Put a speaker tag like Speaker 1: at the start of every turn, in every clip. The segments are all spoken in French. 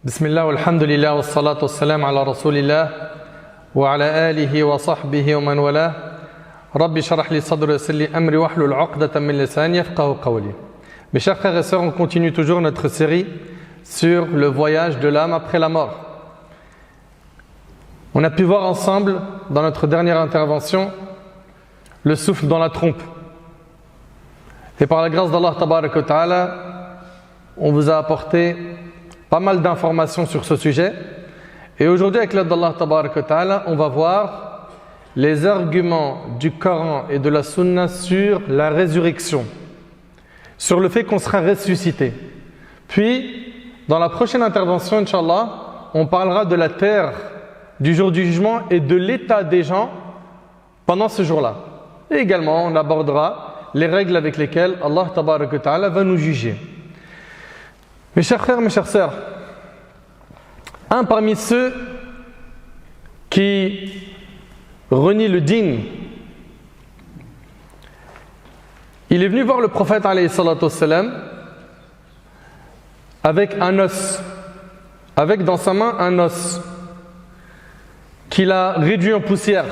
Speaker 1: بسم الله والحمد لله والصلاة والسلام على رسول الله وعلى آله وصحبه ومن والاه رب اشرح لي صدري ويسر لي أمري واحلل عقدة من لساني يفقهوا قولي. Mes chers frères et sœurs, on continue toujours notre série sur le voyage de l'âme après la mort. On a pu voir ensemble, dans notre dernière intervention, le souffle dans la trompe. Et par la grâce d'Allah Tabaraka wa Ta'ala, on vous a apporté pas mal d'informations sur ce sujet. Et aujourd'hui, avec l'aide d'Allah Tabaraka wa Ta'ala, on va voir les arguments du Coran et de la Sunna sur la résurrection, sur le fait qu'on sera ressuscité. Puis, dans la prochaine intervention, Inch'Allah, on parlera de la terre, du jour du jugement et de l'état des gens pendant ce jour-là. Et également, on abordera les règles avec lesquelles Allah Tabaraka wa Ta'ala va nous juger. Mes chers frères, mes chères sœurs, un parmi ceux qui renie le din, il est venu voir le prophète alayhi salatu wassalam avec un os, avec dans sa main un os qu'il a réduit en poussière.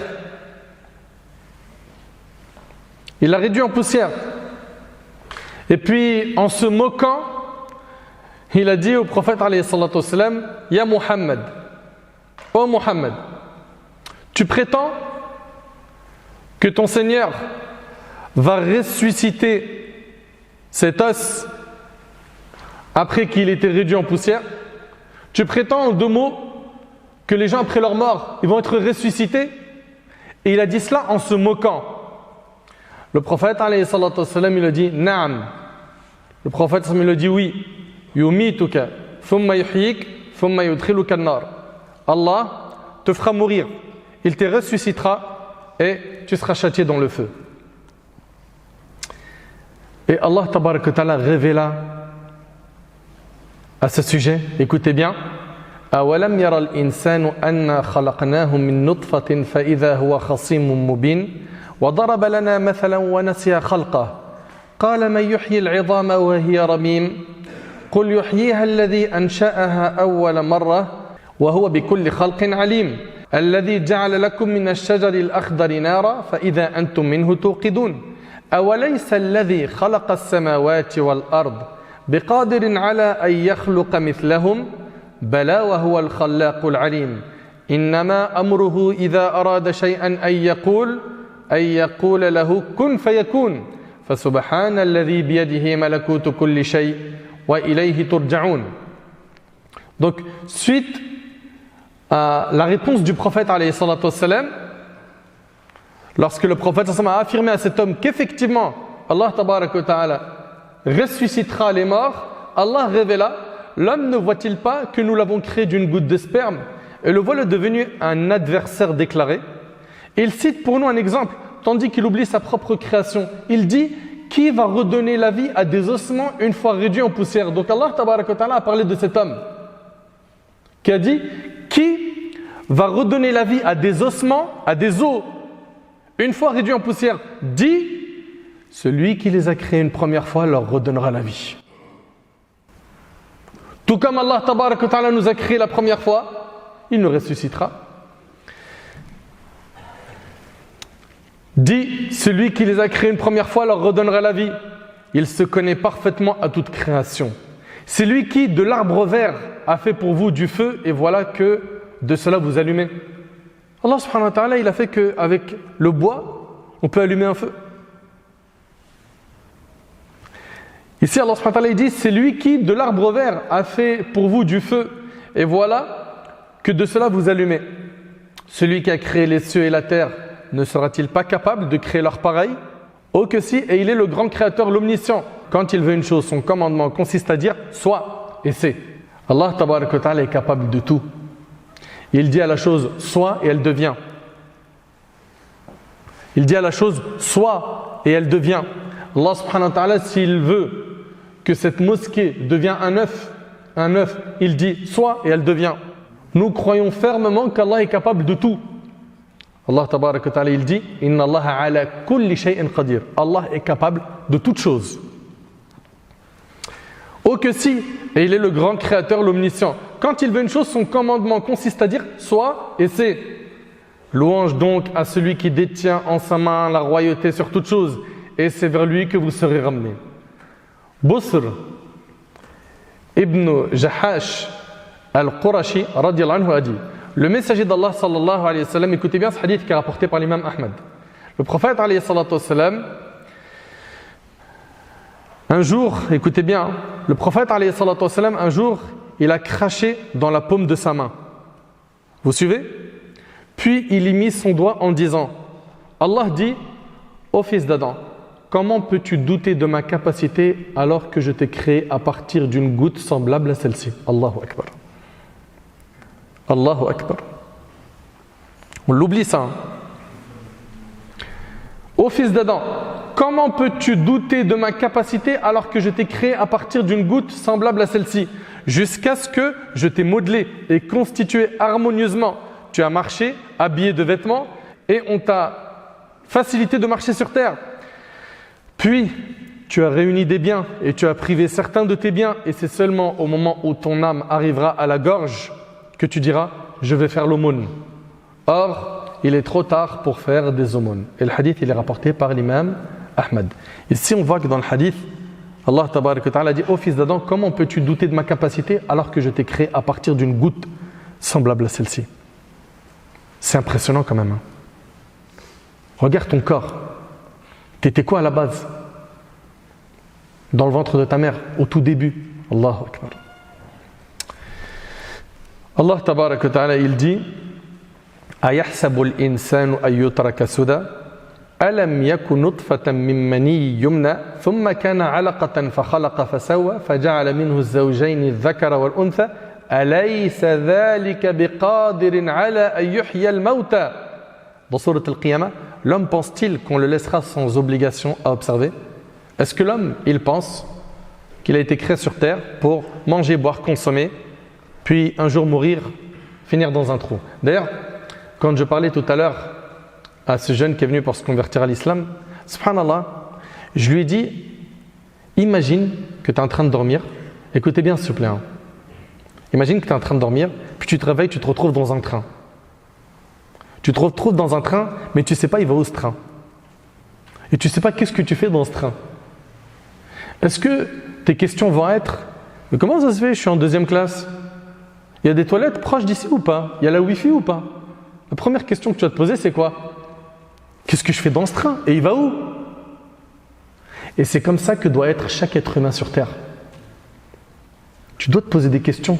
Speaker 1: Il l'a réduit en poussière. Et puis, en se moquant, il a dit au prophète alayhi salatu wassalam, Ya Muhammad, ô Muhammad, tu prétends que ton Seigneur va ressusciter cet os après qu'il ait été réduit en poussière? Tu prétends en deux mots que les gens après leur mort, ils vont être ressuscités? Et il a dit cela en se moquant. Le prophète alayhi salatu wassalam, il a dit Naam. Le prophète il a dit oui. Yumituka thumma yuhyik thumma yudkhiluka an-nar. Allah te fera mourir, il te ressuscitera et tu seras châtié dans le feu. Et Allah tabaraka wa ta'ala révéla à ce sujet, écoutez bien, أَوَلَمْ يَرَ الْإِنسَانُ أَنَّا خَلَقْنَاهُ مِنْ نُطْفَةٍ فَإِذَا هُوَ خَصِيمٌ مُبِينٌ وَضَرَبَ لَنَا مَثَلًا وَنَسِيَ خَلْقَهُ قَالَ مَنْ يُحْيِي الْعِظَامَ وَهِيَ رَمِيمٌ قُلْ يُحْيِيهَا الَّذِي أَنْشَأَهَا أَوَّلَ مَرَّةٍ وَهُوَ بِكُلِّ خَلْقٍ عَلِيمٌ الَّذِي جَعَلَ لَكُم مِّنَ الشَّجَرِ الْأَخْضَرِ نَارًا فَإِذَا أَنْتُم مِّنْهُ تُوقِدُونَ أَوَلَيْسَ الَّذِي خَلَقَ السَّمَاوَاتِ وَالْأَرْضَ بِقَادِرٍ عَلَى أَن يَخْلُقَ مِثْلَهُم بَلَى وَهُوَ الْخَلَّاقُ الْعَلِيمُ إِنَّمَا أَمْرُهُ إِذَا أَرَادَ شَيْئًا أن يقول له كن فيكون فسبحان الذي بيده ملكوت كل شيء وإليه ترجعون. Donc, suite à la réponse du prophète alayhi salatu wassalam, lorsque le prophète a affirmé à cet homme qu'effectivement Allah tabaraka wa ta'ala ressuscitera les morts, Allah révéla, l'homme ne voit-il pas que nous l'avons créé d'une goutte de sperme et le voilà devenu un adversaire déclaré? Il cite pour nous un exemple, tandis qu'il oublie sa propre création. Il dit, qui va redonner la vie à des ossements une fois réduits en poussière? Donc Allah tabaraka wa ta'ala a parlé de cet homme qui a dit, qui va redonner la vie à des ossements, à des os, une fois réduits en poussière? Dit, celui qui les a créés une première fois leur redonnera la vie. Tout comme Allah tabaraka wa ta'ala nous a créés la première fois, il nous ressuscitera. Dit, celui qui les a créés une première fois leur redonnera la vie. Il se connaît parfaitement à toute création. C'est lui qui, de l'arbre vert, a fait pour vous du feu, et voilà que de cela vous allumez. Allah subhanahu wa ta'ala, il a fait qu'avec le bois, on peut allumer un feu. Ici, Allah subhanahu wa ta'ala, il dit, c'est lui qui, de l'arbre vert, a fait pour vous du feu, et voilà que de cela vous allumez. Celui qui a créé les cieux et la terre, ne sera-t-il pas capable de créer leur pareil? Oh que si, et il est le grand créateur, l'omniscient. Quand il veut une chose, son commandement consiste à dire soit et c'est. Allah tabaraka wa ta'ala est capable de tout. Il dit à la chose soit et elle devient. Il dit à la chose soit et elle devient. Allah subhanahu wa ta'ala, s'il veut que cette mosquée devienne un œuf, il dit soit et elle devient. Nous croyons fermement qu'Allah est capable de tout. Allah tabaraka wa ta'ala, il dit Inna Allah ala kulli shay'in qadir. Allah est capable de toutes choses. Oh que si, et il est le grand créateur, l'omniscient. Quand il veut une chose, son commandement consiste à dire « sois » et c'est. Louange donc à celui qui détient en sa main la royauté sur toute chose, et c'est vers lui que vous serez ramenés. Busr ibn Jahash al-Qurashi radiyallahu anhu a dit, le messager d'Allah sallallahu alayhi wa sallam, écoutez bien ce hadith qui est rapporté par l'imam Ahmad. Le prophète alayhi salatu wa sallam, un jour, écoutez bien, le prophète alayhi salatu wa sallam, un jour, il a craché dans la paume de sa main. Vous suivez? Puis il y mit son doigt en disant, Allah dit, ô fils d'Adam, comment peux-tu douter de ma capacité alors que je t'ai créé à partir d'une goutte semblable à celle-ci? Allahu Akbar. Allahu Akbar. On l'oublie ça. Hein? Ô fils d'Adam, comment peux-tu douter de ma capacité alors que je t'ai créé à partir d'une goutte semblable à celle-ci, jusqu'à ce que je t'ai modelé et constitué harmonieusement. Tu as marché, habillé de vêtements, et on t'a facilité de marcher sur terre. Puis, tu as réuni des biens, et tu as privé certains de tes biens, et c'est seulement au moment où ton âme arrivera à la gorge que tu diras « je vais faire l'aumône ». Or, il est trop tard pour faire des aumônes. Et le hadith, il est rapporté par l'imam Ahmad. Ici, on voit que dans le hadith, Allah tabarak wa ta'ala dit « Ô fils d'Adam, comment peux-tu douter de ma capacité alors que je t'ai créé à partir d'une goutte semblable à celle-ci » C'est impressionnant quand même. Hein. Regarde ton corps. T'étais quoi à la base? Dans le ventre de ta mère, au tout début. Allahu Akbar. Allah tabarak wa ta'ala, il dit أَيَحْسَبُ الْإِنسَانُ أَن يُتْرَكَ سُدًى أَلَمْ يَكُ نُطْفَةً مِّن مَّنِيٍّ يُمْنَى ثُمَّ كَانَ عَلَقَةً فَخَلَقَ فَسَوَّى فَجَعَلَ مِنْهُ الزَّوْجَيْنِ الذَّكَرَ وَالْأُنثَى أَلَيْسَ ذَلِكَ بِقَادِرٍ عَلَى أَن يُحْيِيَ الْمَوْتَى. Dans Sourate Al-Qiyamah, l'homme pense-t-il qu'on le laissera sans obligation à observer? Est-ce que l'homme, il pense qu'il a été créé sur terre pour manger, boire, consommer, puis un jour mourir, finir dans un trou? D'ailleurs, quand je parlais tout à l'heure à ce jeune qui est venu pour se convertir à l'islam, subhanallah, je lui ai dit, imagine que tu es en train de dormir, écoutez bien s'il vous plaît, hein. Imagine que tu es en train de dormir, puis tu te réveilles, tu te retrouves dans un train. Tu te retrouves dans un train, mais tu ne sais pas il va où ce train. Et tu ne sais pas qu'est-ce que tu fais dans ce train. Est-ce que tes questions vont être, mais comment ça se fait, je suis en 2e classe? Il y a des toilettes proches d'ici ou pas? Il y a la Wi-Fi ou pas? La première question que tu vas te poser, c'est quoi? Qu'est-ce que je fais dans ce train? Et il va où? Et c'est comme ça que doit être chaque être humain sur Terre. Tu dois te poser des questions.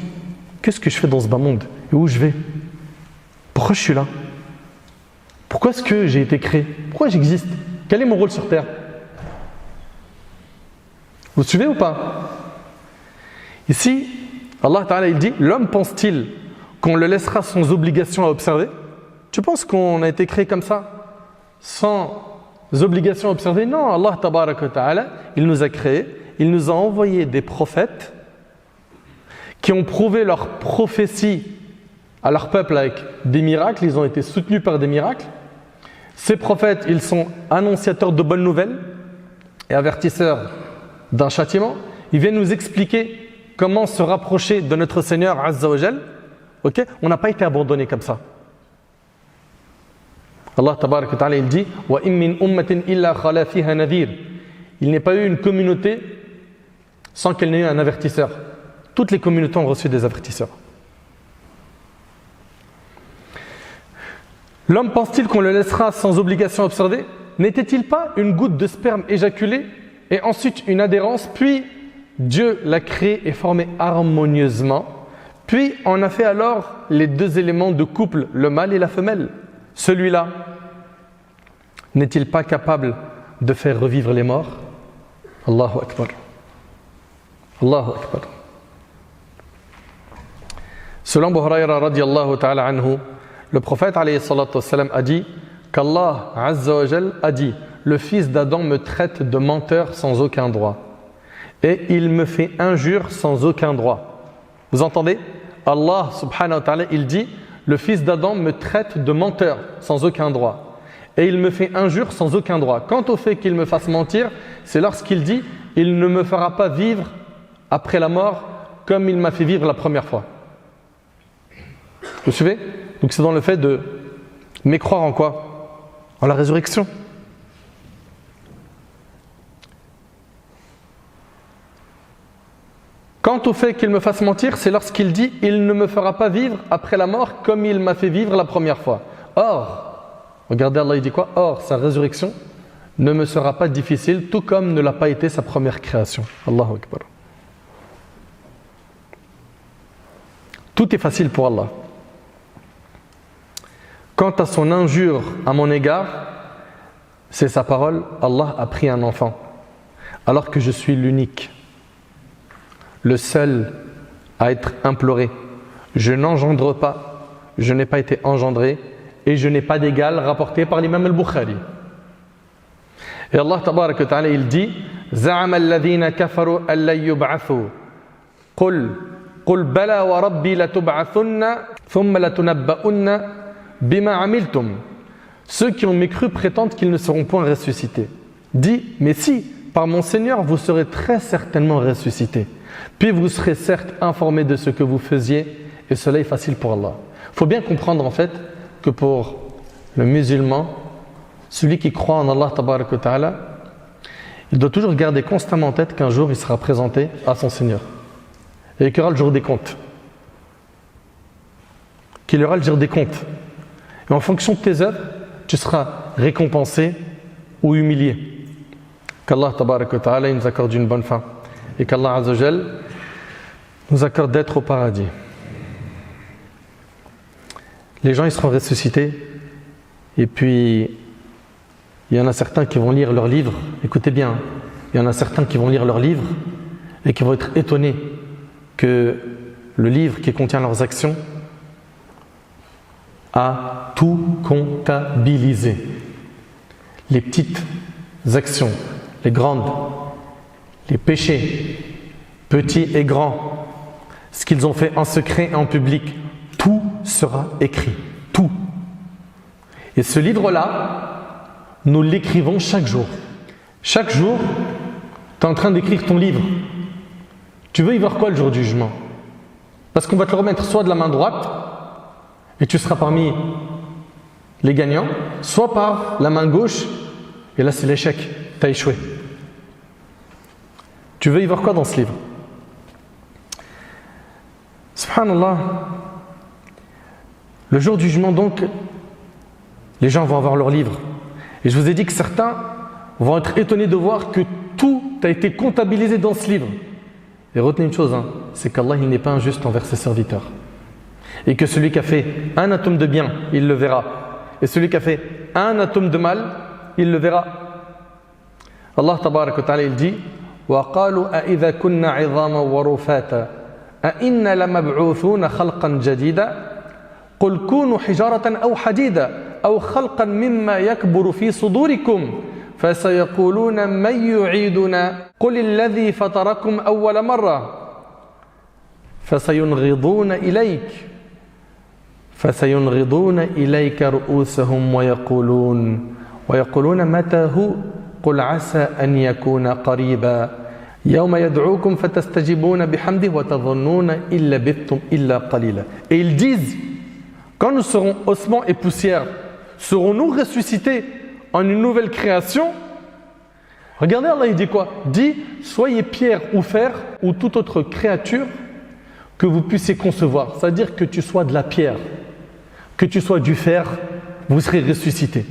Speaker 1: Qu'est-ce que je fais dans ce bas monde? Et où je vais? Pourquoi je suis là? Pourquoi est-ce que j'ai été créé? Pourquoi j'existe? Quel est mon rôle sur Terre? Vous suivez ou pas? Ici, Allah Ta'ala il dit, l'homme pense-t-il qu'on le laissera sans obligation à observer? Tu penses qu'on a été créé comme ça? Sans obligation à observer? Non, Allah Ta'ala, il nous a créés, il nous a envoyé des prophètes qui ont prouvé leur prophétie à leur peuple avec des miracles, ils ont été soutenus par des miracles. Ces prophètes, ils sont annonciateurs de bonnes nouvelles et avertisseurs d'un châtiment. Ils viennent nous expliquer comment se rapprocher de notre Seigneur Azza wa Jal. Okay? On n'a pas été abandonnés comme ça. Allah tabarak wa ta'ala il dit wa in min ummatin illa khala fiha nadhir. Il n'est pas eu une communauté sans qu'elle n'ait eu un avertisseur. Toutes les communautés ont reçu des avertisseurs. L'homme pense-t-il qu'on le laissera sans obligation à observer? N'était-il pas une goutte de sperme éjaculée et ensuite une adhérence, puis Dieu l'a créé et formé harmonieusement, puis on a fait alors les 2 éléments de couple, le mâle et la femelle. Celui-là, n'est-il pas capable de faire revivre les morts? Allahu Akbar. Allahu Akbar. Selon Abu Hurayra radiyallahu ta'ala anhu, le prophète alayhi salatu wassalam a dit qu'Allah Azza wa Jal a dit le fils d'Adam me traite de menteur sans aucun droit et il me fait injure sans aucun droit. Vous entendez? Allah subhanahu wa ta'ala il dit le fils d'Adam me traite de menteur sans aucun droit et il me fait injure sans aucun droit. Quant au fait qu'il me fasse mentir, c'est lorsqu'il dit il ne me fera pas vivre après la mort comme il m'a fait vivre la première fois. Vous suivez? Donc c'est dans le fait de mécroire en quoi? En la résurrection. Quant au fait qu'il me fasse mentir, c'est lorsqu'il dit « Il ne me fera pas vivre après la mort comme il m'a fait vivre la première fois ». Or, regardez Allah, il dit quoi? Or, sa résurrection ne me sera pas difficile, tout comme ne l'a pas été sa première création. Allahu Akbar. Tout est facile pour Allah. Quant à son injure à mon égard, c'est sa parole, Allah a pris un enfant, alors que je suis l'unique, le seul à être imploré. Je n'engendre pas, je n'ai pas été engendré, et je n'ai pas d'égal, rapporté par l'imam al-Bukhari. Et Allah tabaraka wa ta'ala, il dit زعم الذين كفروا أن لن يبعثوا قل بلى وربي لتبعثن ثم لتنبؤن بما عملتم. Ceux qui ont mécru prétendent qu'ils ne seront point ressuscités. Dis, mais si, par mon Seigneur, vous serez très certainement ressuscités. Puis vous serez certes informés de ce que vous faisiez, et cela est facile pour Allah. Il faut bien comprendre en fait que pour le musulman, celui qui croit en Allah tabaraka wa ta'ala, il doit toujours garder constamment en tête qu'un jour il sera présenté à son Seigneur. Et qu'il y aura le jour des comptes. Qu'il y aura le jour des comptes. Et en fonction de tes œuvres, tu seras récompensé ou humilié. Qu'Allah tabaraka wa ta'ala nous accorde une bonne fin. Et qu'Allah azza wa jal nous accorde d'être au paradis. Les gens ils seront ressuscités. Et puis il y en a certains qui vont lire leurs livres. Écoutez bien, il y en a certains qui vont lire leurs livres et qui vont être étonnés que le livre qui contient leurs actions a tout comptabilisé. Les petites actions, les grandes, les péchés, petits et grands, ce qu'ils ont fait en secret et en public, tout sera écrit. Tout. Et ce livre-là, nous l'écrivons chaque jour. Chaque jour, tu es en train d'écrire ton livre. Tu veux y voir quoi le jour du jugement? Parce qu'on va te le remettre soit de la main droite, et tu seras parmi les gagnants, soit par la main gauche, et là c'est l'échec, tu as échoué. Tu veux y voir quoi dans ce livre? Subhanallah, le jour du jugement donc, les gens vont avoir leur livre. Et je vous ai dit que certains vont être étonnés de voir que tout a été comptabilisé dans ce livre. Et retenez une chose, c'est qu'Allah il n'est pas injuste envers ses serviteurs. Et que celui qui a fait un atome de bien, il le verra. Et celui qui a fait un atome de mal, il le verra. Allah tabaraka wa ta'ala il dit وَقَالُوا أَإِذَا كُنَّا عِظَامًا وَرُفَاتًا أَإِنَّا لَمَبْعُوثُونَ خَلْقًا جَدِيدًا قُلْ كُونُوا حِجَارَةً أَوْ حَدِيدًا أَوْ خَلْقًا مِمَّا يَكْبُرُ فِي صُدُورِكُمْ فَسَيَقُولُونَ مَنْ يُعِيدُنَا قُلِ الَّذِي فَطَرَكُمْ أَوَّلَ مَرَّةٍ فَسَيُنْغِضُونَ إِلَيْكَ رُؤُوسَهُمْ وَيَقُولُونَ مَتَى هُوَ قُلْ عَسَى أَنْ يَكُونَ قَرِيبًا يَوْمَ يَدْعُوكُمْ فَتَسْتَجِيبُونَ بِحَمْدِهِ وَتَظُنُّونَ إِن لَبِثْتُمْ إِلَّا قَلِيلًا. Et ils disent, quand nous serons ossements et poussière, serons-nous ressuscités en une nouvelle création? Regardez, Allah il dit quoi? Dit, soyez pierre ou fer ou toute autre créature que vous puissiez concevoir. C'est-à-dire que tu sois de la pierre, que tu sois du fer, vous serez ressuscités.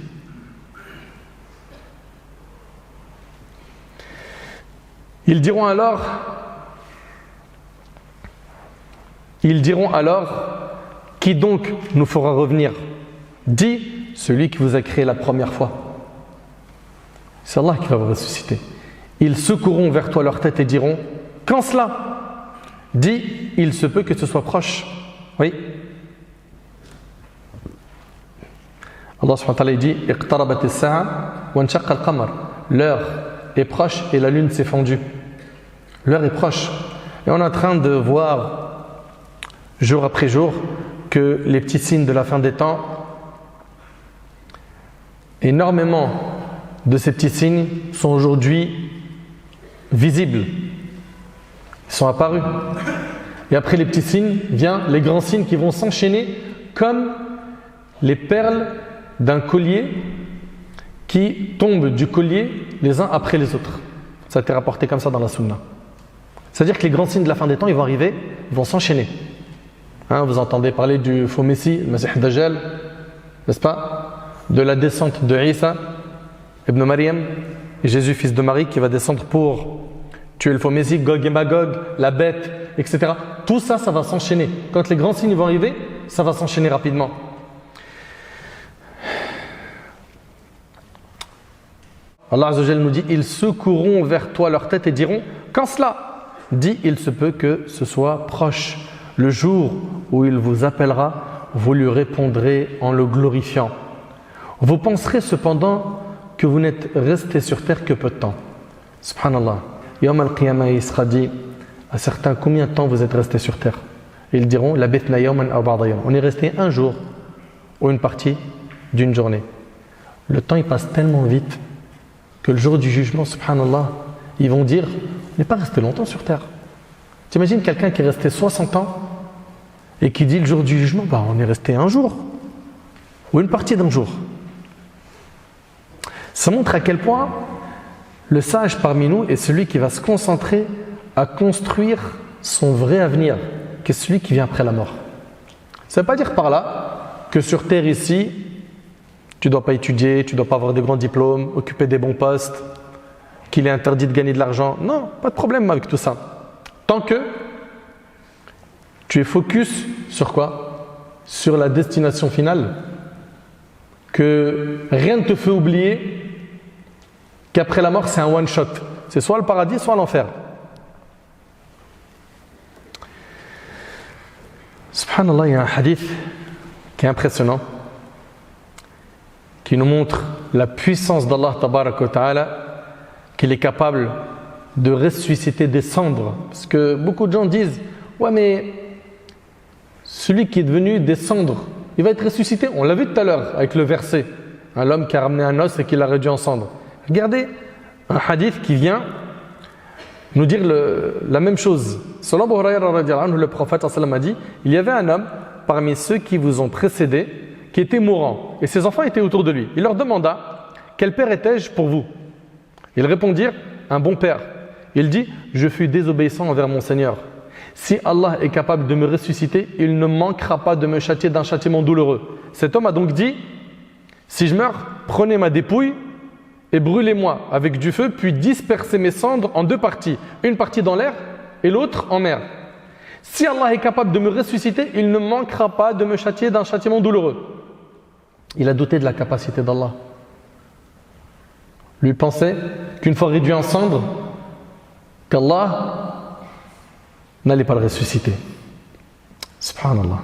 Speaker 1: Ils diront alors, qui donc nous fera revenir? Dit, celui qui vous a créé la première fois. C'est Allah qui va vous ressusciter. Ils secourront vers toi leur tête et diront, quand cela? Dit, il se peut que ce soit proche. Oui. Allah subhanahu wa ta'ala dit, اقتربت الساعة وانشق القمر. L'heure est proche et la lune s'est fendue. L'heure est proche. Et on est en train de voir, jour après jour, que les petits signes de la fin des temps, énormément de ces petits signes sont aujourd'hui visibles. Ils sont apparus. Et après les petits signes, viennent les grands signes qui vont s'enchaîner comme les perles d'un collier qui tombent du collier les uns après les autres. Ça a été rapporté comme ça dans la Sunna. C'est-à-dire que les grands signes de la fin des temps, ils vont arriver, ils vont s'enchaîner. Hein, vous entendez parler du faux Messie, le Masih Dajjal, n'est-ce pas? De la descente de Isa, Ibn Maryam, et Jésus, fils de Marie, qui va descendre pour tuer le faux Messie, Gog et Magog, la bête, etc. Tout ça, ça va s'enchaîner. Quand les grands signes vont arriver, ça va s'enchaîner rapidement. Allah Azza wa Jalla nous dit, ils secourront vers toi leur tête et diront, quand cela dit, il se peut que ce soit proche. Le jour où il vous appellera, vous lui répondrez en le glorifiant. Vous penserez cependant que vous n'êtes resté sur terre que peu de temps. Subhanallah. Yawm al-Qiyamah, il sera dit à certains combien de temps vous êtes resté sur terre. Et ils diront, labithna yawman aw ba'da yawm. On est resté un jour ou une partie d'une journée. Le temps il passe tellement vite que le jour du jugement, subhanallah, ils vont dire, on n'est pas resté longtemps sur terre. T'imagines quelqu'un qui est resté 60 ans et qui dit le jour du jugement, bah, on est resté un jour ou une partie d'un jour. Ça montre à quel point le sage parmi nous est celui qui va se concentrer à construire son vrai avenir, qui est celui qui vient après la mort. Ça ne veut pas dire par là que sur terre ici, tu ne dois pas étudier, tu ne dois pas avoir de grands diplômes, occuper des bons postes, qu'il est interdit de gagner de l'argent. Non, pas de problème avec tout ça. Tant que tu es focus sur quoi? Sur la destination finale. Que rien ne te fait oublier qu'après la mort, c'est un one-shot. C'est soit le paradis, soit l'enfer. Subhanallah, il y a un hadith qui est impressionnant, qui nous montre la puissance d'Allah Tabaraka wa Ta'ala, qu'il est capable de ressusciter des cendres. Parce que beaucoup de gens disent, ouais mais celui qui est devenu des cendres, il va être ressuscité. On l'a vu tout à l'heure avec le verset, l'homme qui a ramené un os et qui l'a réduit en cendres. Regardez un hadith qui vient nous dire la même chose. Selon Abu Hurayra, le prophète a dit, il y avait un homme parmi ceux qui vous ont précédé qui était mourant et ses enfants étaient autour de lui. Il leur demanda, quel père étais-je pour vous? Ils répondirent, un bon père. Il dit, je fus désobéissant envers mon Seigneur. Si Allah est capable de me ressusciter, il ne manquera pas de me châtier d'un châtiment douloureux. Cet homme a donc dit, si je meurs, prenez ma dépouille et brûlez-moi avec du feu, puis dispersez mes cendres en deux parties, une partie dans l'air et l'autre en mer. Si Allah est capable de me ressusciter, il ne manquera pas de me châtier d'un châtiment douloureux. Il a douté de la capacité d'Allah. Lui pensait qu'une fois réduit en cendres, qu'Allah n'allait pas le ressusciter. Subhanallah.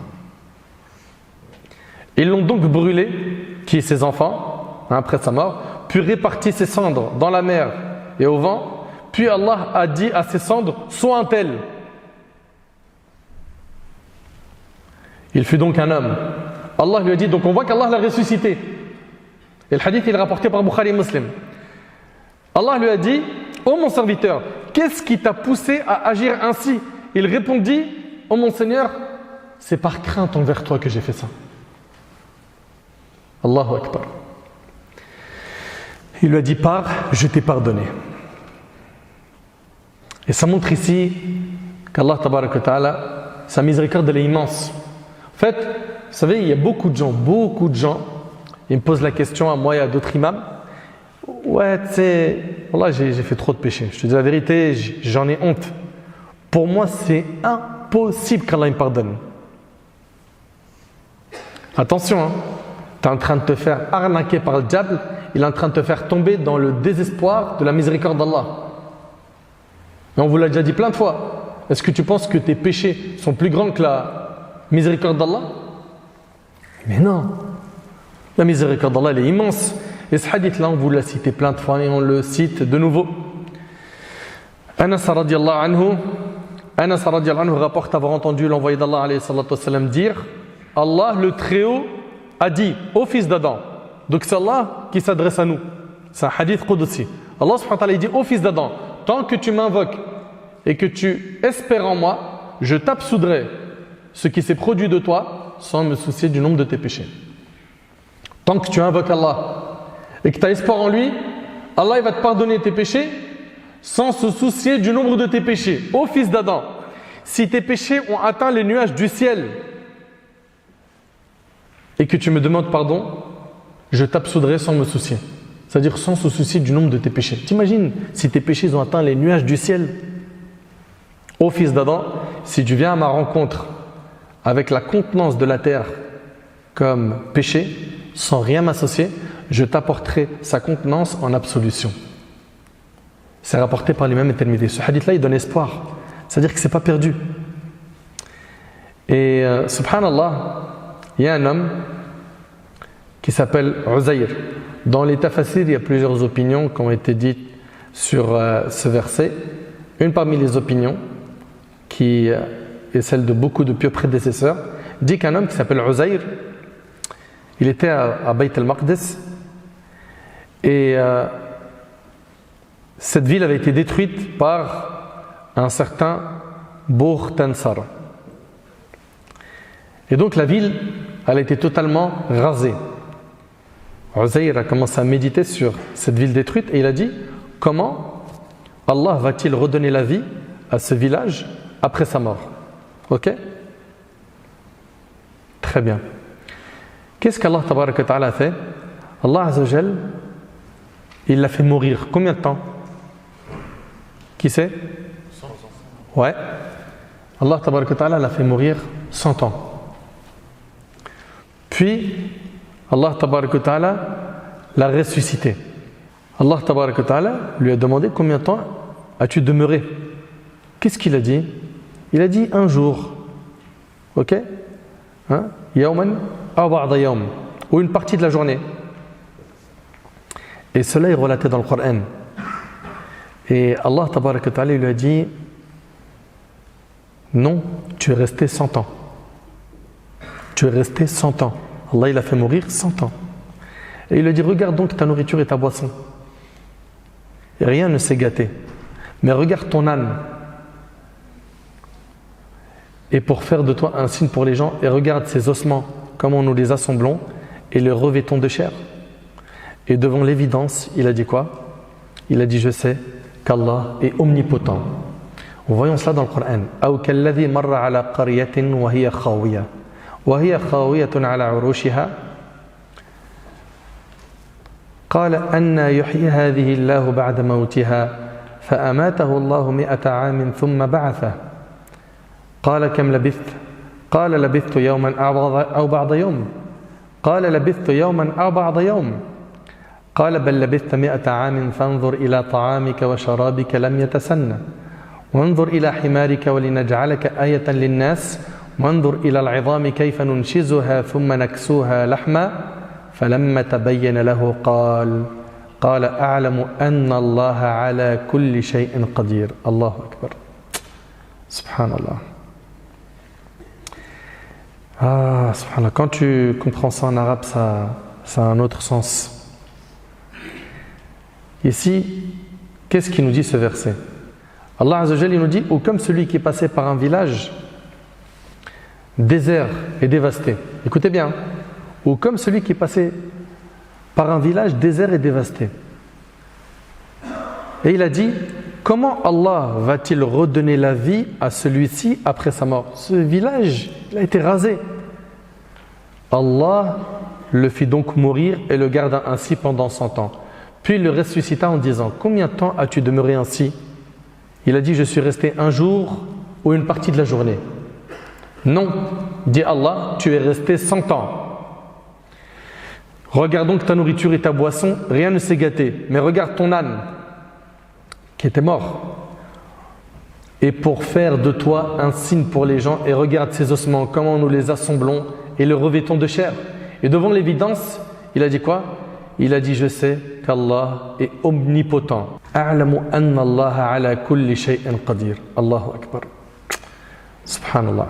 Speaker 1: Ils l'ont donc brûlé, qui est ses enfants, après sa mort, puis réparti ses cendres dans la mer et au vent, puis Allah a dit à ses cendres, sois un tel. Il fut donc un homme. Allah lui a dit, donc on voit qu'Allah l'a ressuscité. Et le hadith il est rapporté par Bukhari et Muslim. Allah lui a dit, ô mon serviteur, qu'est-ce qui t'a poussé à agir ainsi? Il répondit, ô mon Seigneur, c'est par crainte envers toi que j'ai fait ça. Allahu Akbar. Il lui a dit, pars, je t'ai pardonné. Et ça montre ici qu'Allah Tabaraka wa Ta'ala, sa miséricorde elle est immense. En fait, vous savez, il y a beaucoup de gens, ils me posent la question à moi et à d'autres imams. Ouais, tu sais, voilà, j'ai fait trop de péchés. Je te dis la vérité, j'en ai honte. Pour moi, c'est impossible qu'Allah me pardonne. Attention, hein, tu es en train de te faire arnaquer par le diable, il est en train de te faire tomber dans le désespoir de la miséricorde d'Allah. Mais on vous l'a déjà dit plein de fois. Est-ce que tu penses que tes péchés sont plus grands que la miséricorde d'Allah? Mais non. La miséricorde d'Allah, elle est immense. Et ce hadith-là, on vous l'a cité plein de fois et on le cite de nouveau. Anas radiallahu anhu rapporte avoir entendu l'envoyé d'Allah alayhi salatu wassalam dire, Allah le Très-Haut a dit ô fils d'Adam. Donc c'est Allah qui s'adresse à nous. C'est un hadith qudsi. Allah subhanahu wa ta'ala dit ô fils d'Adam, tant que tu m'invoques et que tu espères en moi, je t'absoudrai ce qui s'est produit de toi sans me soucier du nombre de tes péchés. Tant que tu invoques Allah et que tu as espoir en lui, Allah il va te pardonner tes péchés sans se soucier du nombre de tes péchés. Ô fils d'Adam, si tes péchés ont atteint les nuages du ciel et que tu me demandes pardon, je t'absoudrai sans me soucier. C'est-à-dire sans se soucier du nombre de tes péchés. T'imagines si tes péchés ont atteint les nuages du ciel? Ô fils d'Adam, si tu viens à ma rencontre avec la contenance de la terre comme péché, sans rien m'associer, je t'apporterai sa contenance en absolution. C'est rapporté par l'imam At-Tirmidhi. Ce hadith-là, il donne espoir. C'est-à-dire que ce n'est pas perdu. Et subhanallah, il y a un homme qui s'appelle Uzayr. Dans les tafassir, il y a plusieurs opinions qui ont été dites sur ce verset. Une parmi les opinions, qui est celle de beaucoup de pieux prédécesseurs, dit qu'un homme qui s'appelle Uzayr, il était à Bayt al-Maqdis et cette ville avait été détruite par un certain Bukht-Nassar. Et donc la ville, elle a été totalement rasée. Uzayr a commencé à méditer sur cette ville détruite et il a dit: comment Allah va-t-il redonner la vie à ce village après sa mort? Ok? Très bien. Qu'est-ce qu'Allah Tabaraka wa Ta'ala a fait? Allah Azza wa Jal, il l'a fait mourir. Combien de temps? Qui sait? 100 ans. Ouais. Allah Tabaraka wa Ta'ala l'a fait mourir 100 ans. Puis, Allah Tabaraka wa Ta'ala l'a ressuscité. Allah Tabaraka wa Ta'ala lui a demandé: combien de temps as-tu demeuré? Qu'est-ce qu'il a dit? Il a dit un jour. Ok? Hein? Yawman aw ba'da yawm, ou une partie de la journée. Et cela est relaté dans le Coran. Et Allah Tabaraka wa Ta'ala lui a dit: non, tu es resté 100 ans. Tu es resté 100 ans. Allah il a fait mourir 100 ans. Et il lui a dit: regarde donc ta nourriture et ta boisson. Et rien ne s'est gâté. Mais regarde ton âne. Et pour faire de toi un signe pour les gens, et regarde ces ossements, comment nous les assemblons et les revêtons de chair. Et devant l'évidence, il a dit quoi? Il a dit: je sais qu'Allah est omnipotent. Voyons cela dans le Coran. Aw kalladhi marra ala qaryatin wa hiya khawiyah wa hiya khawiyatun ala urushiha qala anna yuhyi hadhihi Allahu ba'da mawtiha fa amatahu Allahu 100 'amin thumma ba'athahu قال كم لبثت؟ قال لبثت يوما أو بعض يوم قال لبثت يوما أو بعض يوم قال بل لبثت 100 عام فانظر إلى طعامك وشرابك لم يتسنى وانظر إلى حمارك ولنجعلك آية للناس وانظر إلى العظام كيف ننشزها ثم نكسوها لحما فلما تبين له قال أعلم أن الله على كل شيء قدير. الله أكبر. سبحان الله. Ah, subhanallah. Quand tu comprends ça en arabe, ça a un autre sens. Ici, qu'est-ce qu'il nous dit ce verset? Allah Azza wa Jalla nous dit: ou comme celui qui est passé par un village désert et dévasté. Écoutez bien. Ou comme celui qui est passé par un village désert et dévasté. Et il a dit: comment Allah va-t-il redonner la vie à celui-ci après sa mort? Ce village, il a été rasé. Allah le fit donc mourir et le garda ainsi pendant 100 ans. Puis il le ressuscita en disant: combien de temps as-tu demeuré ainsi? Il a dit: je suis resté un jour ou une partie de la journée. Non, dit Allah, tu es resté 100 ans. Regarde donc ta nourriture et ta boisson, rien ne s'est gâté. Mais regarde ton âne qui était mort. Et pour faire de toi un signe pour les gens, et regarde ces ossements, comment nous les assemblons et le revêtons de chair. Et devant l'évidence, il a dit quoi? Il a dit: je sais qu'Allah est omnipotent. A'lamu anna Allah ala kulli shay'in qadir. Allahu Akbar. Subhanallah.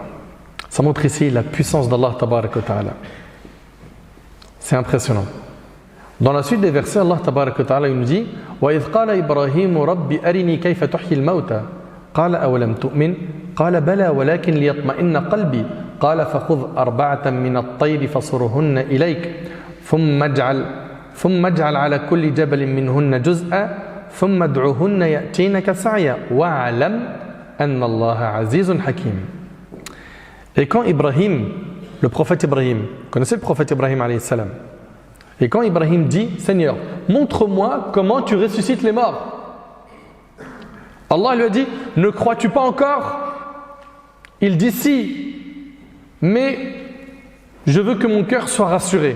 Speaker 1: Ça montre ici la puissance d'Allah Tabaraka wa Ta'ala. C'est impressionnant. Dans la suite des versets, Allah Tabaraka wa Ta'ala nous dit: وَإِذْ قَالَ إِبْرَاهِيمُ رَبِّ أَرِنِي كَيْفَ تُحْيِي الْمَوْتَى قَالَ أَوَلَمْ تُؤْمِنْ قَالَ بَلَى وَلَكِنْ لِيَطْمَئِنَّ قَلْبِي قال فخذ أربعة من الطير فصرهن إليك ثم اجعل على كل جبل منهن جزءا ثم ادعهن يأتينك سعيا واعلم أن الله عزيز حكيم. Et quand Ibrahim, le prophète Ibrahim, vous connaissez le prophète Ibrahim alayhi salam, et quand Ibrahim dit Seigneur, montre-moi comment tu ressuscites les morts, Allah lui a dit ne crois-tu pas encore? Il dit si, mais je veux que mon cœur soit rassuré.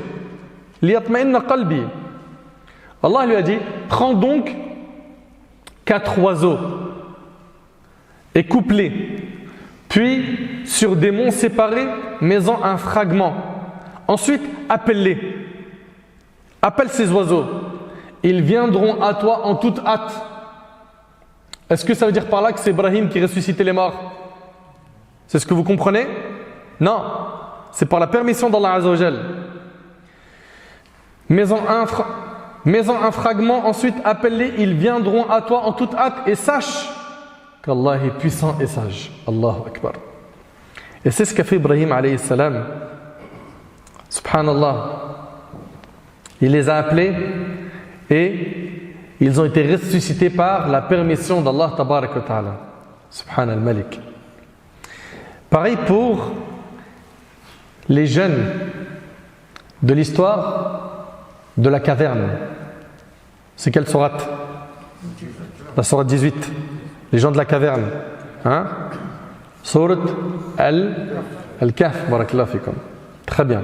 Speaker 1: Liyatma'inna qalbi. Allah lui a dit prends donc 4 oiseaux et coupe-les, puis sur des monts séparés mets-en un fragment, ensuite appelle-les, appelle ces oiseaux, ils viendront à toi en toute hâte. Est-ce que ça veut dire par là que c'est Ibrahim qui ressuscitait les morts? C'est ce que vous comprenez? Non, c'est par la permission d'Allah Azza wa Jal. Mets-en un fragment, ensuite appelle-les, ils viendront à toi en toute hâte et sache qu'Allah est puissant et sage. Allahu Akbar. Et c'est ce qu'a fait Ibrahim alayhi salam. Subhanallah. Il les a appelés et ils ont été ressuscités par la permission d'Allah Tabarak wa Ta'ala. Subhan al-Malik. Pareil pour les jeunes de l'histoire de la caverne. C'est quelle sourate? La sourate 18. Les gens de la caverne. Hein? Sourate Al-Kahf. Barakallahu fikum. Très bien.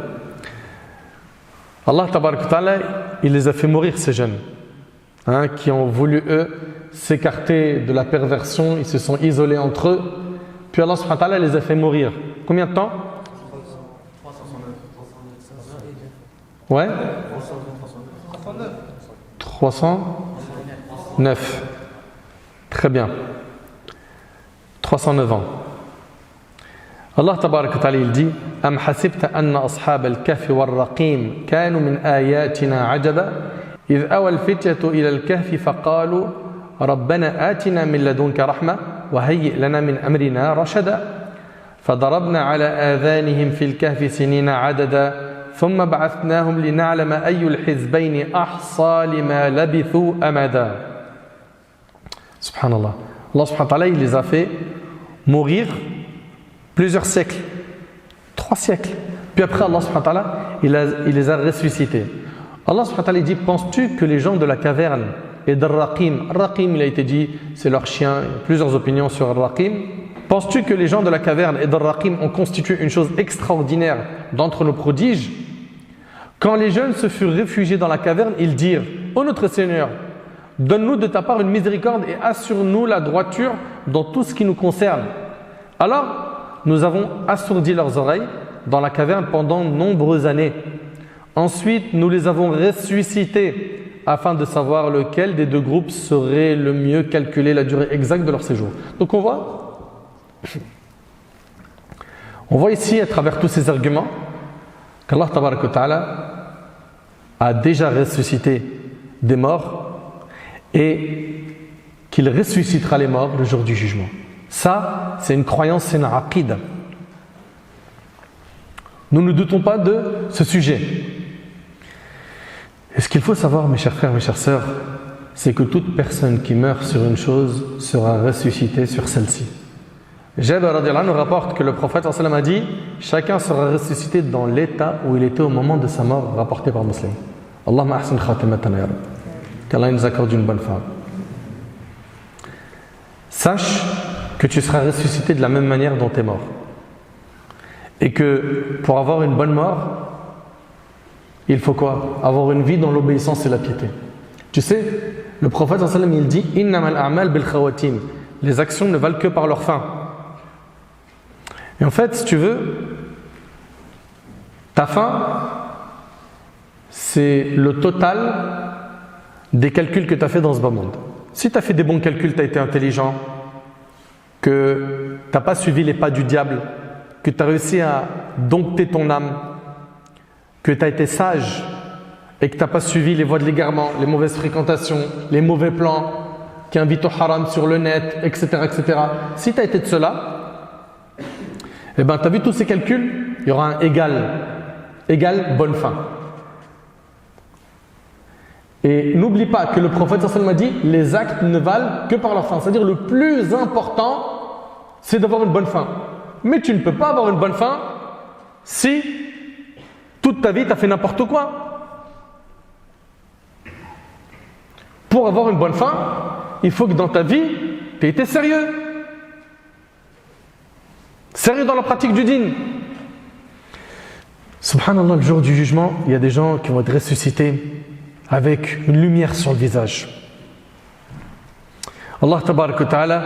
Speaker 1: Allah Tabarak wa Ta'ala, il les a fait mourir, ces jeunes. Hein, qui ont voulu, eux, s'écarter de la perversion. Ils se sont isolés entre eux. Puis Allah subhanahu wa ta'ala les a fait mourir. Combien de temps? Ouais? 309. Très bien. 309 ans. Allah tabarak wa ta'ala il dit Am hasibta anna ashab al-kahfi wal-raqim kanu min ayatina ajaba idh awa al-fityatu ila al-kahfi faqalu rabbana atina min ladunka rahma wa hayyi' lana min amrina rashada فضربنا على آذانهم في الكهف سنين عددا ثم بعثناهم لنعلم أي الحزبين أحصى لما لبثوا أمدا. Subhanallah. Allah subhanahu wa ta'ala il les a fait mourir plusieurs siècles, 3 siècles. Puis après Allah subhanahu wa ta'ala il les a ressuscités. Allah subhanahu wa ta'ala dit penses-tu que les gens de la caverne et d'Ar-Raqim, Ar-Raqim il a été dit c'est leur chien, il y a plusieurs opinions sur Ar-Raqim. Penses-tu que les gens de la caverne et d'Ar-Raqim ont constitué une chose extraordinaire d'entre nos prodiges? Quand les jeunes se furent réfugiés dans la caverne, ils dirent ô notre Seigneur, donne-nous de ta part une miséricorde et assure-nous la droiture dans tout ce qui nous concerne. Alors, nous avons assourdi leurs oreilles dans la caverne pendant nombreuses années. Ensuite, nous les avons ressuscités afin de savoir lequel des deux groupes serait le mieux calculer la durée exacte de leur séjour. Donc on voit ici à travers tous ces arguments qu'Allah Tabarak wa Ta'ala a déjà ressuscité des morts et qu'il ressuscitera les morts le jour du jugement. Ça, c'est une croyance, c'est une aqida. Nous ne doutons pas de ce sujet. Et ce qu'il faut savoir, mes chers frères, mes chères sœurs, c'est que toute personne qui meurt sur une chose sera ressuscitée sur celle-ci. Jabir radhiyallahu anhu rapporte que le prophète sallallahu alayhi wa sallam a dit chacun sera ressuscité dans l'état où il était au moment de sa mort, rapporté par Muslim. Allahumma ahsin khatimatana ya Rabb. Qu'Allah nous accorde une bonne fin. Sache que tu seras ressuscité de la même manière dont tu es mort. Et que pour avoir une bonne mort, il faut quoi? Avoir une vie dans l'obéissance et la piété. Tu sais, le prophète sallallahu alayhi wa sallam il dit innamal a'mal bil khawatim. Les actions ne valent que par leur fin. Et en fait, si tu veux, ta fin, c'est le total des calculs que tu as fait dans ce bas monde. Si tu as fait des bons calculs, tu as été intelligent, que tu n'as pas suivi les pas du diable, que tu as réussi à dompter ton âme, que tu as été sage et que tu n'as pas suivi les voies de l'égarement, les mauvaises fréquentations, les mauvais plans qui invitent au haram sur le net, etc. etc. Si tu as été de cela, Eh bien, tu as vu tous ces calculs? Il y aura un égal bonne fin. Et n'oublie pas que le prophète sallallahu alayhi wa sallam a dit les actes ne valent que par leur fin. C'est-à-dire le plus important, c'est d'avoir une bonne fin. Mais tu ne peux pas avoir une bonne fin si toute ta vie tu as fait n'importe quoi. Pour avoir une bonne fin, il faut que dans ta vie, tu aies été sérieux. Sérieux dans la pratique du dîn. Subhanallah, le jour du jugement, il y a des gens qui vont être ressuscités avec une lumière sur le visage. Allah tabarak wa ta'ala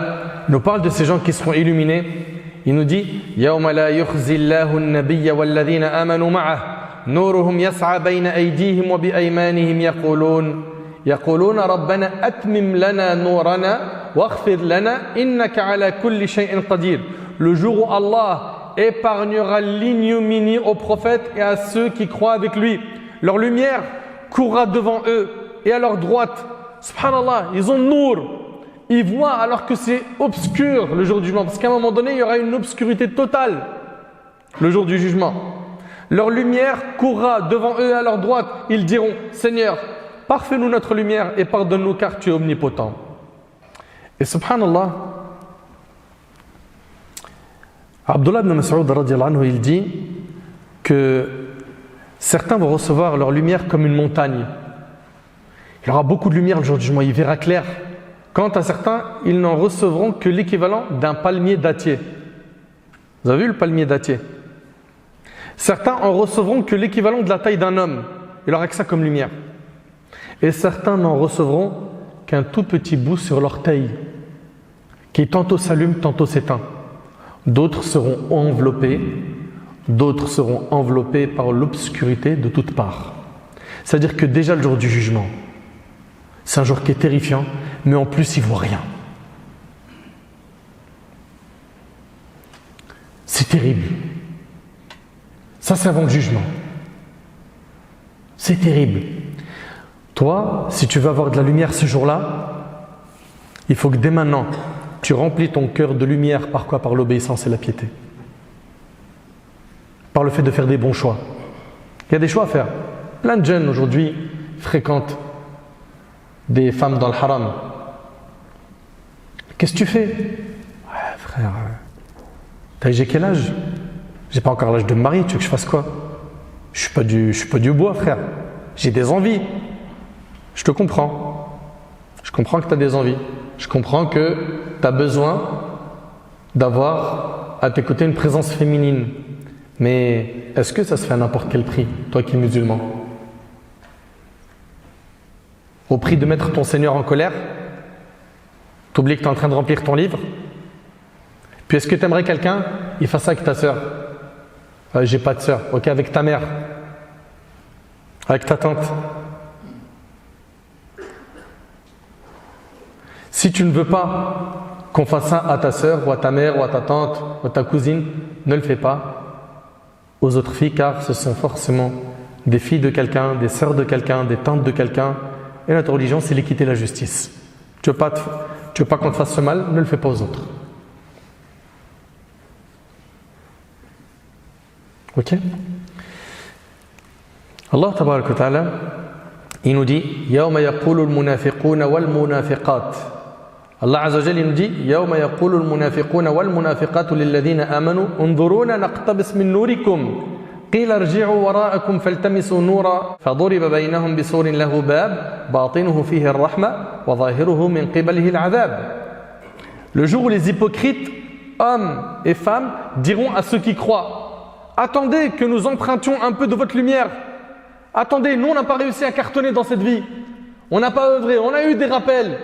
Speaker 1: nous parle de ces gens qui seront illuminés. Il nous dit يَوْمَ لَا يُخْزِي اللَّهُ النَّبِيَّ وَالَّذِينَ آمَنُوا مَعَهُ نُورُهُمْ يَسْعَى بَيْنَ أَيْدِيهِمْ وَبِأَيْمَانِهِمْ يقولون ربنا أتمم لنا نورنا واغفر لنا إنك على كل شيء قدير. Le jour où Allah épargnera l'ignominie aux prophètes et à ceux qui croient avec lui. Leur lumière courra devant eux et à leur droite. Subhanallah, ils ont nour. Ils voient alors que c'est obscur le jour du jugement. Parce qu'à un moment donné, il y aura une obscurité totale le jour du jugement. Leur lumière courra devant eux et à leur droite. Ils diront, Seigneur, parfais-nous notre lumière et pardonne-nous car tu es omnipotent. Et subhanallah, Abdullah ibn Mas'ud radiyallahu anhu, il dit que certains vont recevoir leur lumière comme une montagne. Il y aura beaucoup de lumière le jour du jugement, il verra clair. Quant à certains, ils n'en recevront que l'équivalent d'un palmier dattier. Vous avez vu le palmier dattier? Certains en recevront que l'équivalent de la taille d'un homme. Il aura que ça comme lumière. Et certains n'en recevront qu'un tout petit bout sur l'orteil, qui tantôt s'allume, tantôt s'éteint. D'autres seront enveloppés par l'obscurité de toutes parts. C'est-à-dire que déjà le jour du jugement, c'est un jour qui est terrifiant, mais en plus il ne voit rien. C'est terrible. Ça, c'est avant le jugement. C'est terrible. Toi, si tu veux avoir de la lumière ce jour-là, il faut que dès maintenant, tu remplis ton cœur de lumière par quoi? Par l'obéissance et la piété. Par le fait de faire des bons choix. Il y a des choix à faire. Plein de jeunes aujourd'hui fréquentent des femmes dans le haram. Qu'est-ce que tu fais? Ouais, frère, j'ai quel âge? J'ai pas encore l'âge de me marier, tu veux que je fasse quoi? Je suis pas du bois, frère. J'ai des envies. Je te comprends. Je comprends que tu as des envies. Je comprends que tu as besoin d'avoir à tes côtés une présence féminine. Mais est-ce que ça se fait à n'importe quel prix, toi qui es musulman? Au prix de mettre ton Seigneur en colère? T'oublies que tu es en train de remplir ton livre? Puis est-ce que tu aimerais quelqu'un, il fasse ça avec ta sœur? J'ai pas de sœur. Ok, avec ta mère? Avec ta tante? Si tu ne veux pas qu'on fasse ça à ta sœur, ou à ta mère, ou à ta tante, ou à ta cousine, ne le fais pas aux autres filles, car ce sont forcément des filles de quelqu'un, des sœurs de quelqu'un, des tantes de quelqu'un. Et notre religion, c'est l'équité et la justice. Tu veux pas qu'on te fasse ce mal, ne le fais pas aux autres. Ok? Allah tabarak wa ta'ala, il nous dit يَوْمَ يَقُولُ الْمُنَافِقُونَ وَالْمُنَافِقَاتِ. Allah Azza wa Jalla nous dit يَوْمَ يَقُولُ الْمُنَافِقُونَ وَالْمُنَافِقَاتُ لِلَّذِينَ آمَنُوا انظُرُونَا نَقْتَبِسْ مِنْ نُورِكُمْ قِيلَ ارْجِعُوا وَرَاءَكُمْ فَالْتَمِسُوا نُورًا فَضُرِبَ بَيْنَهُمْ بِسُورٍ لَهُ بَابٌ بَاطِنُهُ فِيهِ الرَّحْمَةُ وَظَاهِرُهُ مِنْ قِبَلِهِ الْعَذَابُ. Le jour où les hypocrites, hommes et femmes, diront à ceux qui croient: attendez que nous empruntions un peu de votre lumière. Attendez, nous on n'a pas réussi à cartonner dans cette vie. On n'a pas œuvré, on a eu des rappels.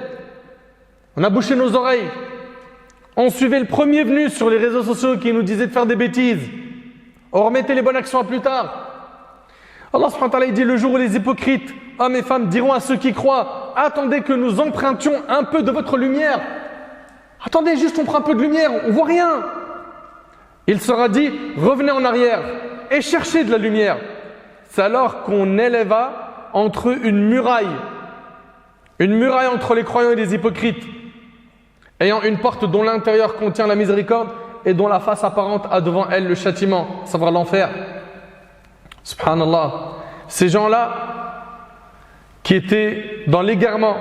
Speaker 1: On a bouché nos oreilles. On suivait le premier venu sur les réseaux sociaux qui nous disait de faire des bêtises. On remettait les bonnes actions à plus tard. Allah subhanahu wa ta'ala dit le jour où les hypocrites, hommes et femmes, diront à ceux qui croient: attendez que nous empruntions un peu de votre lumière. Attendez, juste on prend un peu de lumière, on voit rien. Il sera dit: revenez en arrière et cherchez de la lumière. C'est alors qu'on élèva entre eux une muraille entre les croyants et les hypocrites, ayant une porte dont l'intérieur contient la miséricorde et dont la face apparente a devant elle le châtiment, savoir l'enfer. Subhanallah. Ces gens-là qui étaient dans l'égarement,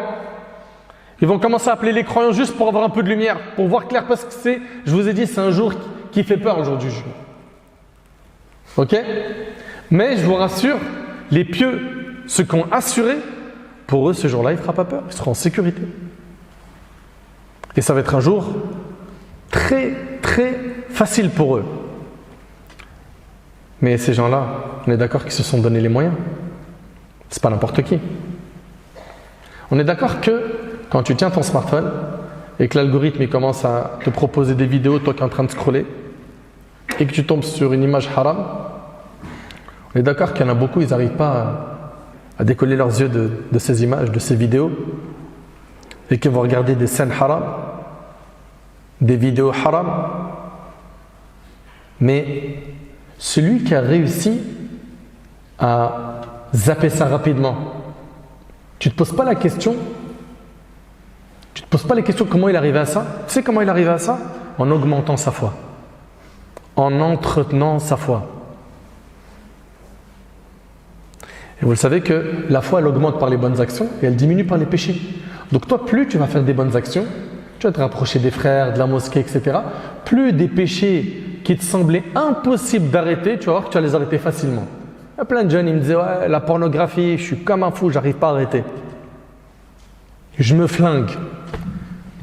Speaker 1: ils vont commencer à appeler les croyants juste pour avoir un peu de lumière, pour voir clair, parce que je vous ai dit, c'est un jour qui fait peur, le jour du jugement. Ok? Mais je vous rassure, les pieux, ceux qui ont assuré, pour eux, ce jour-là, il ne fera pas peur, ils seront en sécurité. Et ça va être un jour très, très facile pour eux. Mais ces gens-là, on est d'accord qu'ils se sont donné les moyens. C'est pas n'importe qui. On est d'accord que quand tu tiens ton smartphone et que l'algorithme il commence à te proposer des vidéos, toi qui es en train de scroller, et que tu tombes sur une image haram, on est d'accord qu'il y en a beaucoup, ils n'arrivent pas à décoller leurs yeux de ces images, de ces vidéos, et qu'ils vont regarder des scènes haram, des vidéos haram. Mais celui qui a réussi à zapper ça rapidement, tu ne te poses pas la question, comment il est arrivé à ça. Tu sais comment il est arrivé à ça? En augmentant sa foi, en entretenant sa foi. Et vous le savez que la foi elle augmente par les bonnes actions et elle diminue par les péchés. Donc toi, plus tu vas faire des bonnes actions, tu vas te rapprocher des frères, de la mosquée, etc. Plus des péchés qui te semblaient impossibles d'arrêter, tu vas voir que tu vas les arrêter facilement. Il y a plein de jeunes, ils me disaient ouais, la pornographie, je suis comme un fou, j'arrive pas à arrêter. Je me flingue.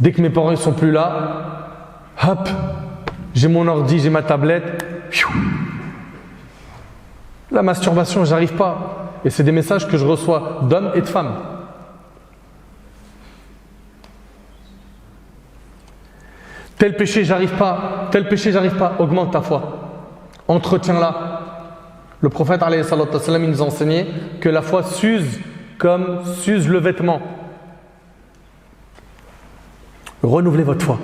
Speaker 1: Dès que mes parents ne sont plus là, hop, j'ai mon ordi, j'ai ma tablette. La masturbation, j'arrive pas. Et c'est des messages que je reçois d'hommes et de femmes. Tel péché, j'arrive pas. Tel péché, j'arrive pas. Augmente ta foi. Entretiens-la. Le prophète, alayhi salatu wassalam, il nous a enseigné que la foi s'use comme s'use le vêtement. Renouvelez votre foi.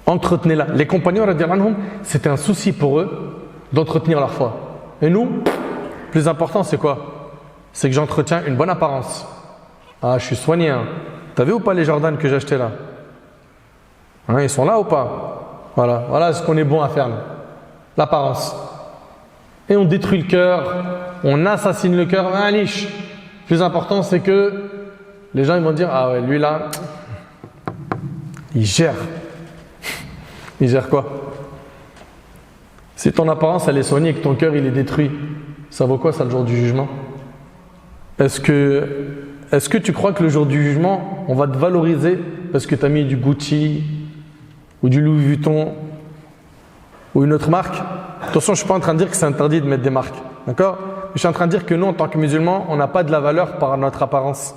Speaker 1: Entretenez-la. Les compagnons, radiyallahu anhum, c'était un souci pour eux d'entretenir leur foi. Et nous, le plus important, c'est quoi? C'est que j'entretiens une bonne apparence. Ah, je suis soigné. Hein. T'as vu ou pas les Jordan que j'ai achetés là? Hein, ils sont là ou pas? Voilà ce qu'on est bon à faire là. L'apparence. Et on détruit le cœur, on assassine le cœur. Ah, liche. Le plus important, c'est que les gens ils vont dire ah ouais, lui là, il gère. Il gère quoi? Si ton apparence elle est soignée et que ton cœur il est détruit, ça vaut quoi ça le jour du jugement? Est-ce que tu crois que le jour du jugement, on va te valoriser parce que tu as mis du Gucci ou du Louis Vuitton ou une autre marque? Attention, je ne suis pas en train de dire que c'est interdit de mettre des marques, d'accord? Mais je suis en train de dire que nous, en tant que musulmans, on n'a pas de la valeur par notre apparence.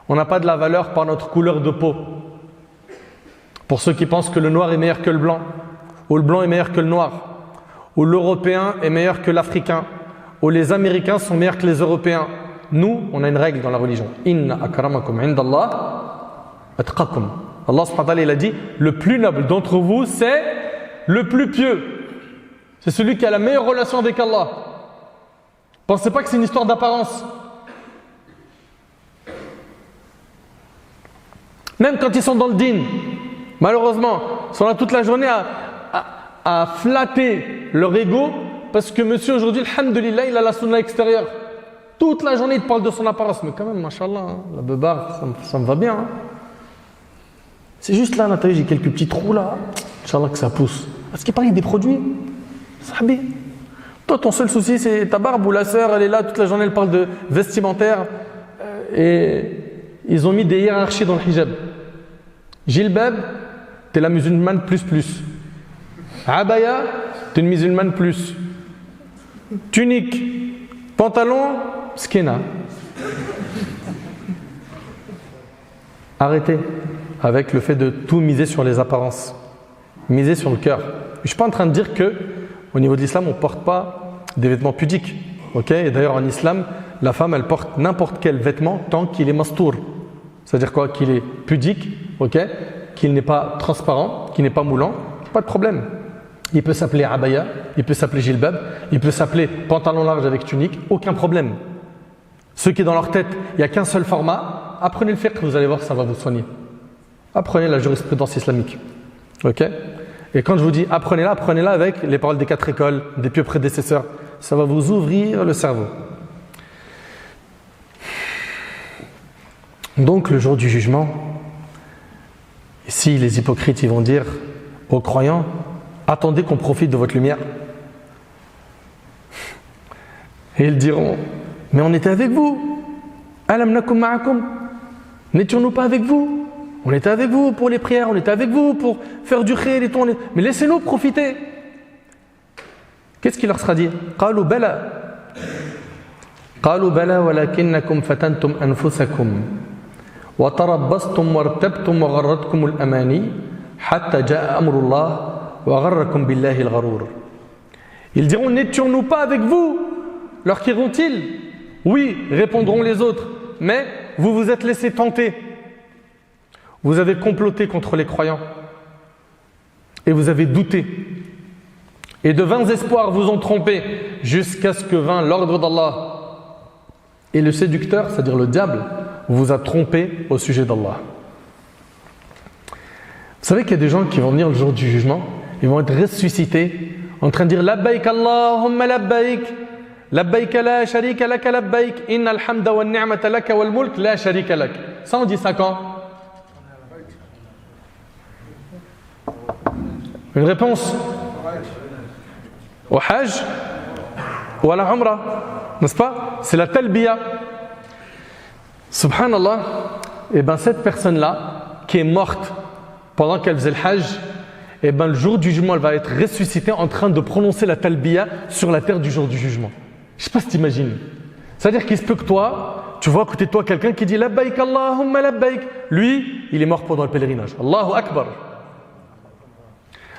Speaker 1: On n'a pas de la valeur par notre couleur de peau. Pour ceux qui pensent que le noir est meilleur que le blanc, ou le blanc est meilleur que le noir, ou l'Européen est meilleur que l'Africain, ou les Américains sont meilleurs que les Européens. Nous, on a une règle dans la religion. Inna akramakum indallah atqakum. Allah subhanahu wa ta'ala, il a dit, le plus noble d'entre vous, c'est le plus pieux. C'est celui qui a la meilleure relation avec Allah. Pensez pas que c'est une histoire d'apparence. Même quand ils sont dans le dîn, malheureusement, ils sont là toute la journée à flatter leur ego parce que monsieur aujourd'hui, alhamdulillah, il a la sunna extérieure. Toute la journée, il te parle de son apparence. Mais quand même, mashallah, hein, la beubare, ça me va bien. Hein. C'est juste là, Nathalie, j'ai quelques petits trous là. Inch'Allah que ça pousse. Est-ce qu'il paraît des produits? Sahabi. Toi, ton seul souci, c'est ta barbe ou la sœur, elle est là toute la journée, elle parle de vestimentaire. Et ils ont mis des hiérarchies dans le hijab. Jilbab, t'es la musulmane plus. Abaya, t'es une musulmane plus. Tunique, pantalon, skena. Arrêtez avec le fait de tout miser sur les apparences. Miser sur le cœur. Je ne suis pas en train de dire que au niveau de l'islam, on ne porte pas des vêtements pudiques. Okay? Et d'ailleurs, en islam, la femme, elle porte n'importe quel vêtement tant qu'il est mastour. C'est-à-dire quoi? Qu'il est pudique, okay? Qu'il n'est pas transparent, qu'il n'est pas moulant, pas de problème. Il peut s'appeler abaya, il peut s'appeler jilbab, il peut s'appeler pantalon large avec tunique, aucun problème. Ceux qui dans leur tête, il n'y a qu'un seul format, apprenez le fiqh, vous allez voir, ça va vous soigner. Apprenez la jurisprudence islamique. Okay? Et quand je vous dis apprenez-la avec les paroles des 4 écoles, des pieux prédécesseurs. Ça va vous ouvrir le cerveau. Donc le jour du jugement, ici les hypocrites ils vont dire aux croyants, attendez qu'on profite de votre lumière. Et ils diront, mais on était avec vous. Alam nakum ma'akum. N'étions-nous pas avec vous? On était avec vous pour les prières, on était avec vous pour faire du khayr et tout. Mais laissez-nous profiter. Qu'est-ce qui leur sera dit? Qalu bala walakinnakum fatantum anfusakum wa tarabbastum wartabtum wa gharratkum al-amani hatta jaa amrullah wa gharrakum billahi al-gharur. Ils diront, n'étions-nous pas avec vous? Leur diront-ils? Oui, répondront les autres, mais vous vous êtes laissés tenter. Vous avez comploté contre les croyants et vous avez douté. Et de vains espoirs vous ont trompé jusqu'à ce que vint l'ordre d'Allah. Et le séducteur, c'est-à-dire le diable, vous a trompé au sujet d'Allah. Vous savez qu'il y a des gens qui vont venir le jour du jugement, ils vont être ressuscités en train de dire Labbaik Allahumma labbaik, labbaik la sharika laka labbaik, innal hamda wa ni'mata laka wal mulk la sharika lak. Ça on dit ça quand? Une réponse au Hajj ou à la Umrah, n'est-ce pas? C'est la Talbiya. Subhanallah, et bien cette personne-là qui est morte pendant qu'elle faisait le Hajj, et bien le jour du jugement, elle va être ressuscitée en train de prononcer la Talbiya sur la terre du jour du jugement. Je ne sais pas si tu imagines. C'est-à-dire qu'il se peut que toi, tu vois à côté de toi quelqu'un qui dit Labbaik Allahumma labbaik. Lui, il est mort pendant le pèlerinage. Allahu Akbar.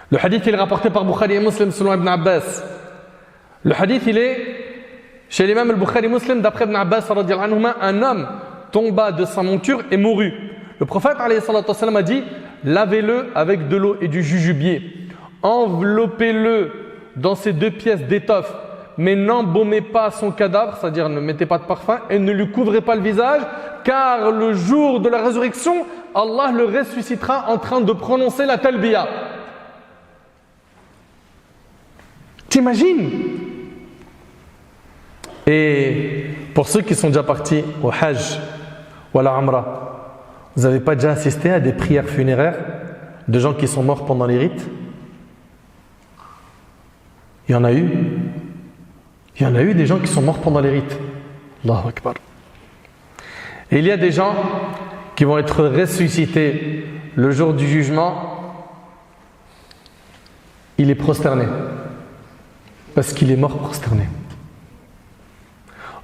Speaker 1: Le hadith il est rapporté par Bukhari et Muslim selon Ibn Abbas. Le hadith il est chez l'imam al-Bukhari Muslim d'après Ibn Abbas radiyallahu anhuma, un homme tomba de sa monture et mourut. Le prophète alayhi salatu wassalam a dit lavez-le avec de l'eau et du jujubier, enveloppez-le dans ces 2 pièces d'étoffe, mais n'embaumez pas son cadavre, c'est-à-dire ne mettez pas de parfum et ne lui couvrez pas le visage, car le jour de la résurrection Allah le ressuscitera en train de prononcer la talbiya. T'imagines? Et pour ceux qui sont déjà partis au Hajj ou à la Umrah, vous n'avez pas déjà assisté à des prières funéraires de gens qui sont morts pendant les rites? Il y en a eu. Il y en a eu des gens qui sont morts pendant les rites. Allahu Akbar. Et il y a des gens qui vont être ressuscités le jour du jugement. Il est prosterné. Parce qu'il est mort prosterné.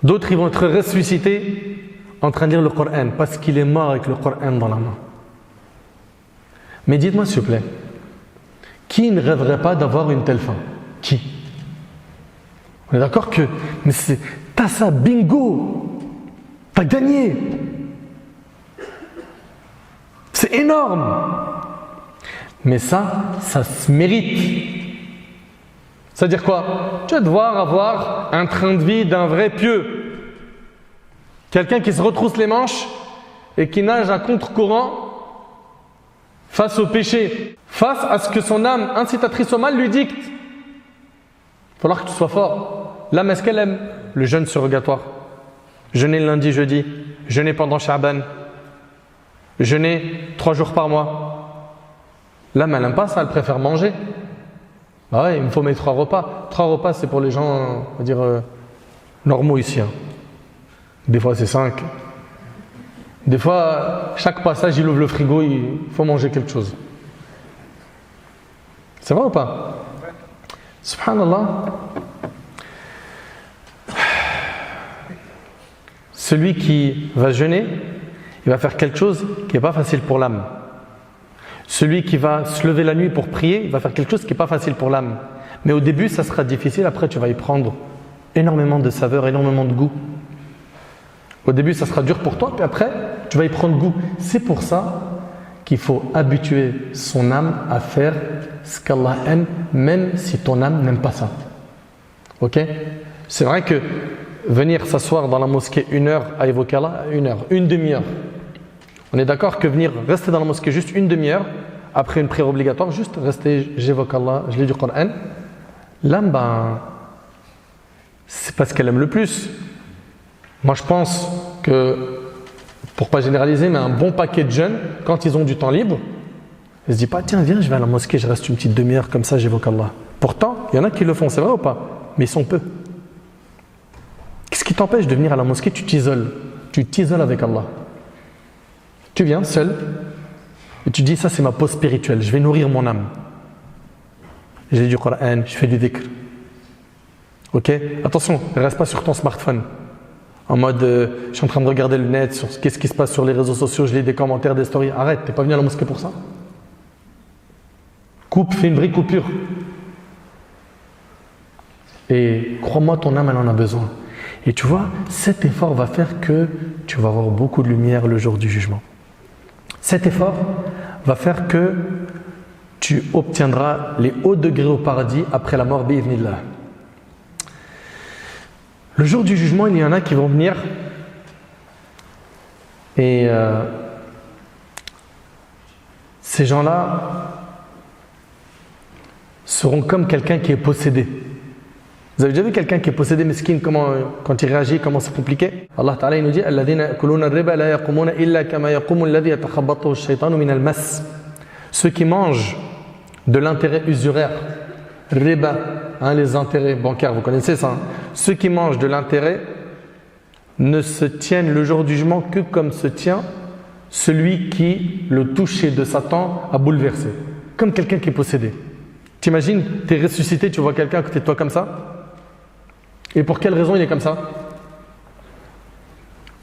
Speaker 1: D'autres ils vont être ressuscités en train de lire le Coran parce qu'il est mort avec le Coran dans la main. Mais dites-moi s'il vous plaît, qui ne rêverait pas d'avoir une telle fin? Qui? On est d'accord que mais t'as ça, bingo, t'as gagné, c'est énorme. Mais ça se mérite. C'est-à-dire quoi? Tu vas devoir avoir un train de vie d'un vrai pieux. Quelqu'un qui se retrousse les manches et qui nage à contre-courant face au péché, face à ce que son âme incitatrice au mal lui dicte. Il va falloir que tu sois fort. L'âme, est-ce qu'elle aime le jeûne surrogatoire? Jeûner le lundi, jeudi, jeûner pendant Sha'ban, jeûner 3 jours par mois. L'âme, elle n'aime pas ça, elle préfère manger. Bah ouais, il me faut mes 3 repas. 3 repas, c'est pour les gens, on va dire, normaux ici. Hein. Des fois, c'est 5. Des fois, chaque passage, il ouvre le frigo, il faut manger quelque chose. C'est vrai ou pas? Subhanallah. Celui qui va jeûner, il va faire quelque chose qui n'est pas facile pour l'âme. Celui qui va se lever la nuit pour prier, il va faire quelque chose qui n'est pas facile pour l'âme. Mais au début, ça sera difficile. Après, tu vas y prendre énormément de saveur, énormément de goût. Au début, ça sera dur pour toi, puis après, tu vas y prendre goût. C'est pour ça qu'il faut habituer son âme à faire ce qu'Allah aime, même si ton âme n'aime pas ça. Ok? C'est vrai que venir s'asseoir dans la mosquée 1 heure à évoquer Allah, 1 heure, une demi-heure. On est d'accord que venir rester dans la mosquée juste une demi-heure, après une prière obligatoire, juste rester, j'évoque Allah, je lis du Coran. L'âme, c'est pas ce qu'elle aime le plus. Moi, je pense que, pour pas généraliser, mais un bon paquet de jeunes, quand ils ont du temps libre, ils se disent pas, tiens, viens, je vais à la mosquée, je reste une petite demi-heure comme ça, j'évoque Allah. Pourtant, il y en a qui le font, c'est vrai ou pas? Mais ils sont peu. Qu'est-ce qui t'empêche de venir à la mosquée? Tu t'isoles. Tu t'isoles avec Allah. Tu viens seul et tu dis, ça c'est ma pause spirituelle, je vais nourrir mon âme. J'ai du Coran, je fais du dhikr. Ok? Attention, ne reste pas sur ton smartphone. En mode, je suis en train de regarder le net, sur qu'est-ce qui se passe sur les réseaux sociaux, je lis des commentaires, des stories. Arrête, t'es pas venu à la mosquée pour ça. Coupe, fais une vraie coupure. Et crois-moi, ton âme, elle en a besoin. Et tu vois, cet effort va faire que tu vas avoir beaucoup de lumière le jour du jugement. Cet effort va faire que tu obtiendras les hauts degrés au paradis après la mort, bi'idhnillah. Le jour du jugement, il y en a qui vont venir et ces gens-là seront comme quelqu'un qui est possédé. Vous avez déjà vu quelqu'un qui est possédé, mesquine, comment, quand il réagit, comment c'est compliqué? Allah Ta'ala il nous dit ceux qui mangent de l'intérêt usuraire, riba, les intérêts bancaires, vous connaissez ça, hein? Ceux qui mangent de l'intérêt ne se tiennent le jour du jugement que comme se tient celui qui le toucher de Satan a bouleversé, comme quelqu'un qui est possédé. T'imagines, tu es ressuscité, tu vois quelqu'un à côté de toi comme ça? Et pour quelle raison il est comme ça?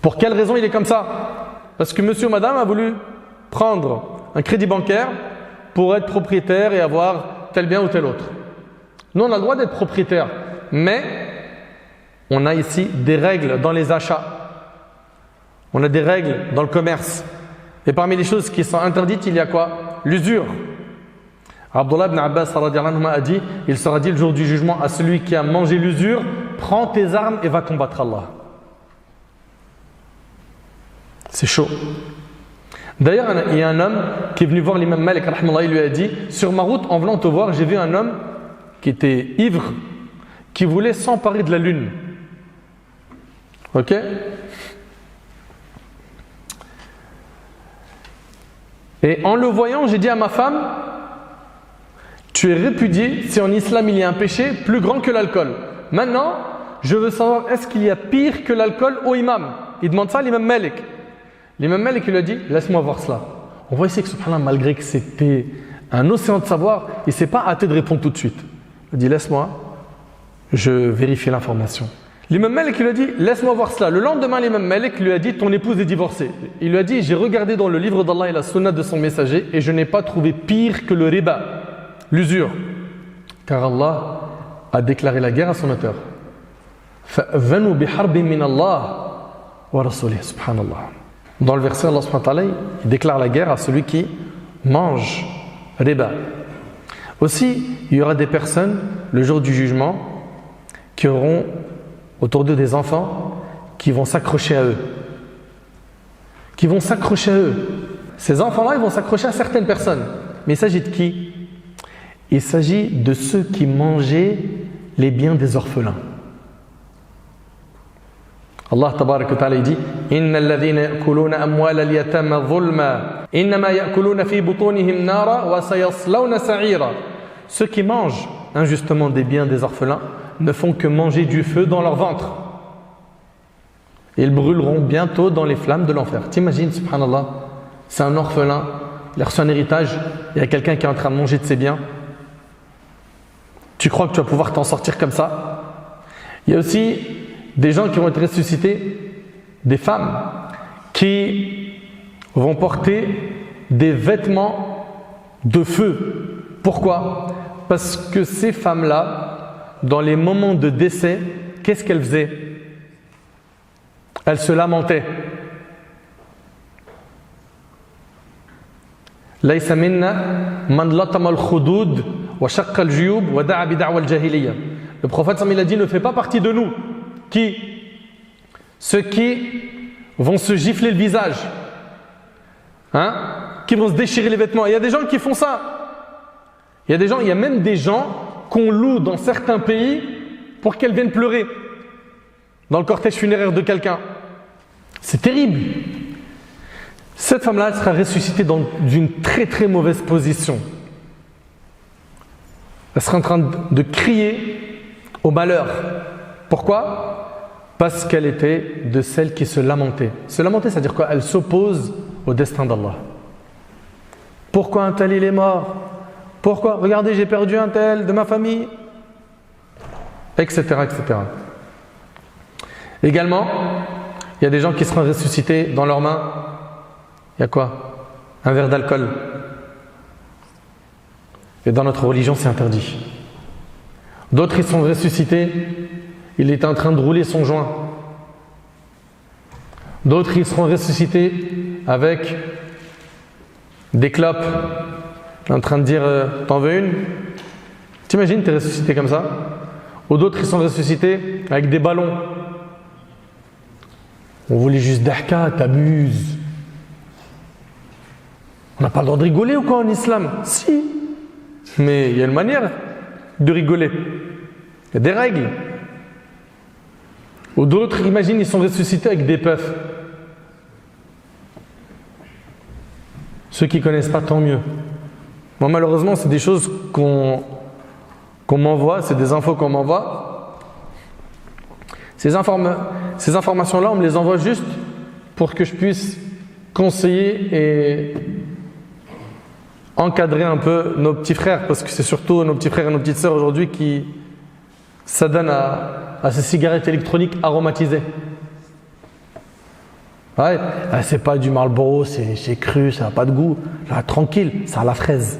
Speaker 1: Pour quelle raison il est comme ça? Parce que monsieur ou madame a voulu prendre un crédit bancaire pour être propriétaire et avoir tel bien ou tel autre. Nous, on a le droit d'être propriétaire, mais on a ici des règles dans les achats. On a des règles dans le commerce. Et parmi les choses qui sont interdites, il y a quoi? L'usure. Abdullah ibn Abbas a dit, il sera dit le jour du jugement à celui qui a mangé l'usure, prends tes armes et va combattre Allah. C'est chaud. D'ailleurs, il y a un homme qui est venu voir l'imam Malik, il lui a dit, sur ma route, en venant te voir, j'ai vu un homme qui était ivre, qui voulait s'emparer de la lune. Ok? Et en le voyant, j'ai dit à ma femme, tu es répudié si en islam il y a un péché plus grand que l'alcool. Maintenant, je veux savoir, est-ce qu'il y a pire que l'alcool au imam? Il demande ça à l'imam Malik. L'imam Malik il lui a dit, laisse-moi voir cela. On voit ici que subhanallah, malgré que c'était un océan de savoir, il ne s'est pas hâté de répondre tout de suite. Il a dit, laisse-moi, je vérifie l'information. L'imam Malik lui a dit, laisse-moi voir cela. Le lendemain, l'imam Malik lui a dit, ton épouse est divorcée. Il lui a dit, j'ai regardé dans le livre d'Allah et la sunna de son messager et je n'ai pas trouvé pire que le riba, l'usure. Car Allah a déclaré la guerre à son auteur. فَأَذَنُوا بِحَرْبٍ مِّنَ اللَّهِ وَرَسُولِهِ subhanallah. Dans le verset, Allah subhanahu wa ta'ala, il déclare la guerre à celui qui mange riba. Aussi, il y aura des personnes, le jour du jugement, qui auront autour d'eux des enfants qui vont s'accrocher à eux. Qui vont s'accrocher à eux. Ces enfants-là, ils vont s'accrocher à certaines personnes. Mais il s'agit de qui? Il s'agit de ceux qui mangeaient les biens des orphelins. Allah tabarak wa ta'ala dit innal ladhina ya'kuluna amwala al-yatama dhulma innama ya'kuluna fi butunihim nara wa sayaslawna sa'ira. Ceux qui mangent injustement des biens des orphelins ne font que manger du feu dans leur ventre. Ils brûleront bientôt dans les flammes de l'enfer. T'imagines, subhanallah, c'est un orphelin, il a reçu un héritage, il y a quelqu'un qui est en train de manger de ses biens. Tu crois que tu vas pouvoir t'en sortir comme ça? Il y a aussi des gens qui vont être ressuscités, des femmes qui vont porter des vêtements de feu. Pourquoi? Parce que ces femmes-là, dans les moments de décès, qu'est-ce qu'elles faisaient? Elles se lamentaient. ليس منا من لطم الخدود وشق الجيوب ودعا بدعوى الجاهلية. Le prophète il a dit, ne fait pas partie de nous. Qui? Ceux qui vont se gifler le visage, qui vont se déchirer les vêtements. Il y a des gens qui font ça. Il y a même des gens qu'on loue dans certains pays pour qu'elles viennent pleurer dans le cortège funéraire de quelqu'un. C'est terrible. Cette femme-là, elle sera ressuscitée dans une très très mauvaise position. Elle sera en train de crier au malheur. Pourquoi ? Parce qu'elle était de celles qui se lamentaient. Se lamenter, c'est-à-dire quoi ? Elle s'oppose au destin d'Allah. Pourquoi un tel il est mort ? Pourquoi ? Regardez, j'ai perdu un tel de ma famille. Etc. etc. Également, il y a des gens qui seront ressuscités dans leurs mains. Il y a quoi ? Un verre d'alcool. Et dans notre religion, c'est interdit. D'autres, ils sont ressuscités, il est en train de rouler son joint. D'autres, ils seront ressuscités avec des clopes, en train de dire « T'en veux une ?» T'imagines, t'es ressuscité comme ça. Ou d'autres, ils sont ressuscités avec des ballons. On voulait juste d'ahka, t'abuses. On n'a pas le droit de rigoler ou quoi en islam ? Si. Mais il y a une manière de rigoler. Il y a des règles. Ou d'autres, imagine, ils sont ressuscités avec des puffs. Ceux qui ne connaissent pas, tant mieux. Moi, malheureusement, c'est des choses qu'on m'envoie, c'est des infos qu'on m'envoie. Ces informations-là, on me les envoie juste pour que je puisse conseiller et encadrer un peu nos petits frères, parce que c'est surtout nos petits frères et nos petites sœurs aujourd'hui qui s'adonnent à ces cigarettes électroniques aromatisées. Ouais, c'est pas du Marlboro, c'est cru, ça n'a pas de goût. Là, tranquille, ça a la fraise.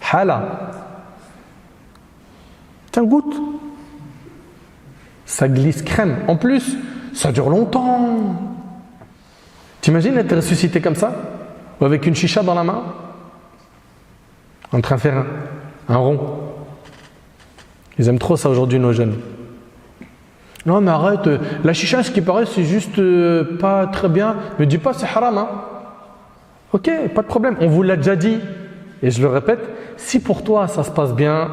Speaker 1: Hala. Tiens, goûte. Ça glisse crème. En plus, ça dure longtemps. T'imagines être ressuscité comme ça ? Ou avec une chicha dans la main ? En train de faire un rond. Ils aiment trop ça aujourd'hui, nos jeunes. Non mais arrête, la chicha, ce qui paraît, c'est juste pas très bien. Ne dis pas c'est haram, hein. Ok, pas de problème, on vous l'a déjà dit. Et je le répète, si pour toi ça se passe bien,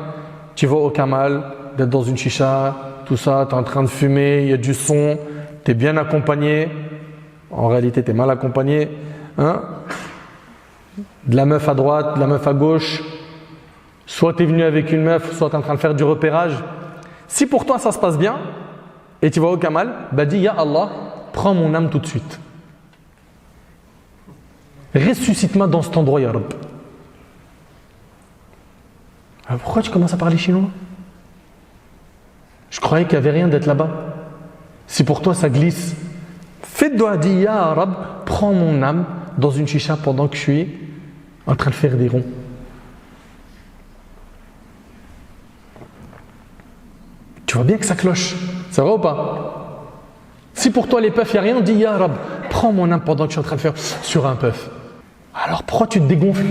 Speaker 1: tu vois aucun mal d'être dans une chicha, tout ça, tu es en train de fumer, il y a du son, tu es bien accompagné. En réalité, tu es mal accompagné. Hein, de la meuf à droite, de la meuf à gauche. Soit tu es venu avec une meuf, soit tu es en train de faire du repérage. Si pour toi ça se passe bien, et tu vois aucun mal, bah dis, Ya Allah, prends mon âme tout de suite. Ressuscite-moi dans cet endroit, Ya Rabb. Alors pourquoi tu commences à parler chinois ? Je croyais qu'il n'y avait rien d'être là-bas. Si pour toi ça glisse, fais de doigt, dis, Ya Rabb, prends mon âme dans une chicha pendant que je suis en train de faire des ronds. Tu vois bien que ça cloche. C'est vrai ou pas ? Si pour toi les puffs, il n'y a rien, dis Ya Rab, prends mon âme pendant que je suis en train de faire sur un puff. Alors pourquoi tu te dégonfles ?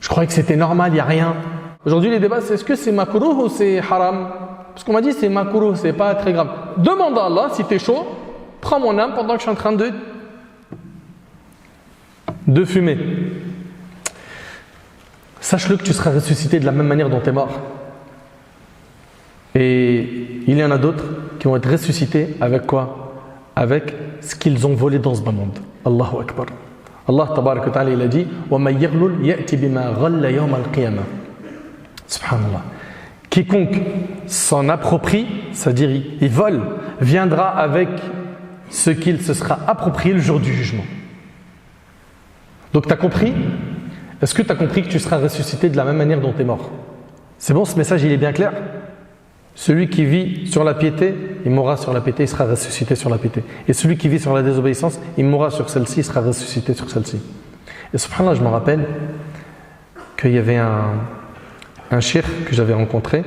Speaker 1: Je croyais que c'était normal, il n'y a rien. Aujourd'hui les débats, c'est est-ce que c'est makruh ou c'est haram ? Parce qu'on m'a dit c'est makruh, c'est pas très grave. Demande à Allah, si tu es chaud, prends mon âme pendant que je suis en train de fumer. Sache-le que tu seras ressuscité de la même manière dont tu es mort. Et il y en a d'autres qui vont être ressuscités avec quoi ? Avec ce qu'ils ont volé dans ce bas monde. Allahu Akbar. Allah tabarak wa ta'ala, il a dit وَمَنْ يَغْلُلْ يَأْتِ بِمَا غَلَّ يَوْمَ الْقِيَامَةِ. Subhanallah. Quiconque s'en approprie, c'est-à-dire il vole, viendra avec ce qu'il se sera approprié le jour du jugement. Donc tu as compris ? Est-ce que tu as compris que tu seras ressuscité de la même manière dont tu es mort ? C'est bon, ce message il est bien clair ? Celui qui vit sur la piété, il mourra sur la piété, il sera ressuscité sur la piété. Et celui qui vit sur la désobéissance, il mourra sur celle-ci, il sera ressuscité sur celle-ci. Et subhanallah, je me rappelle qu'il y avait un shir que j'avais rencontré.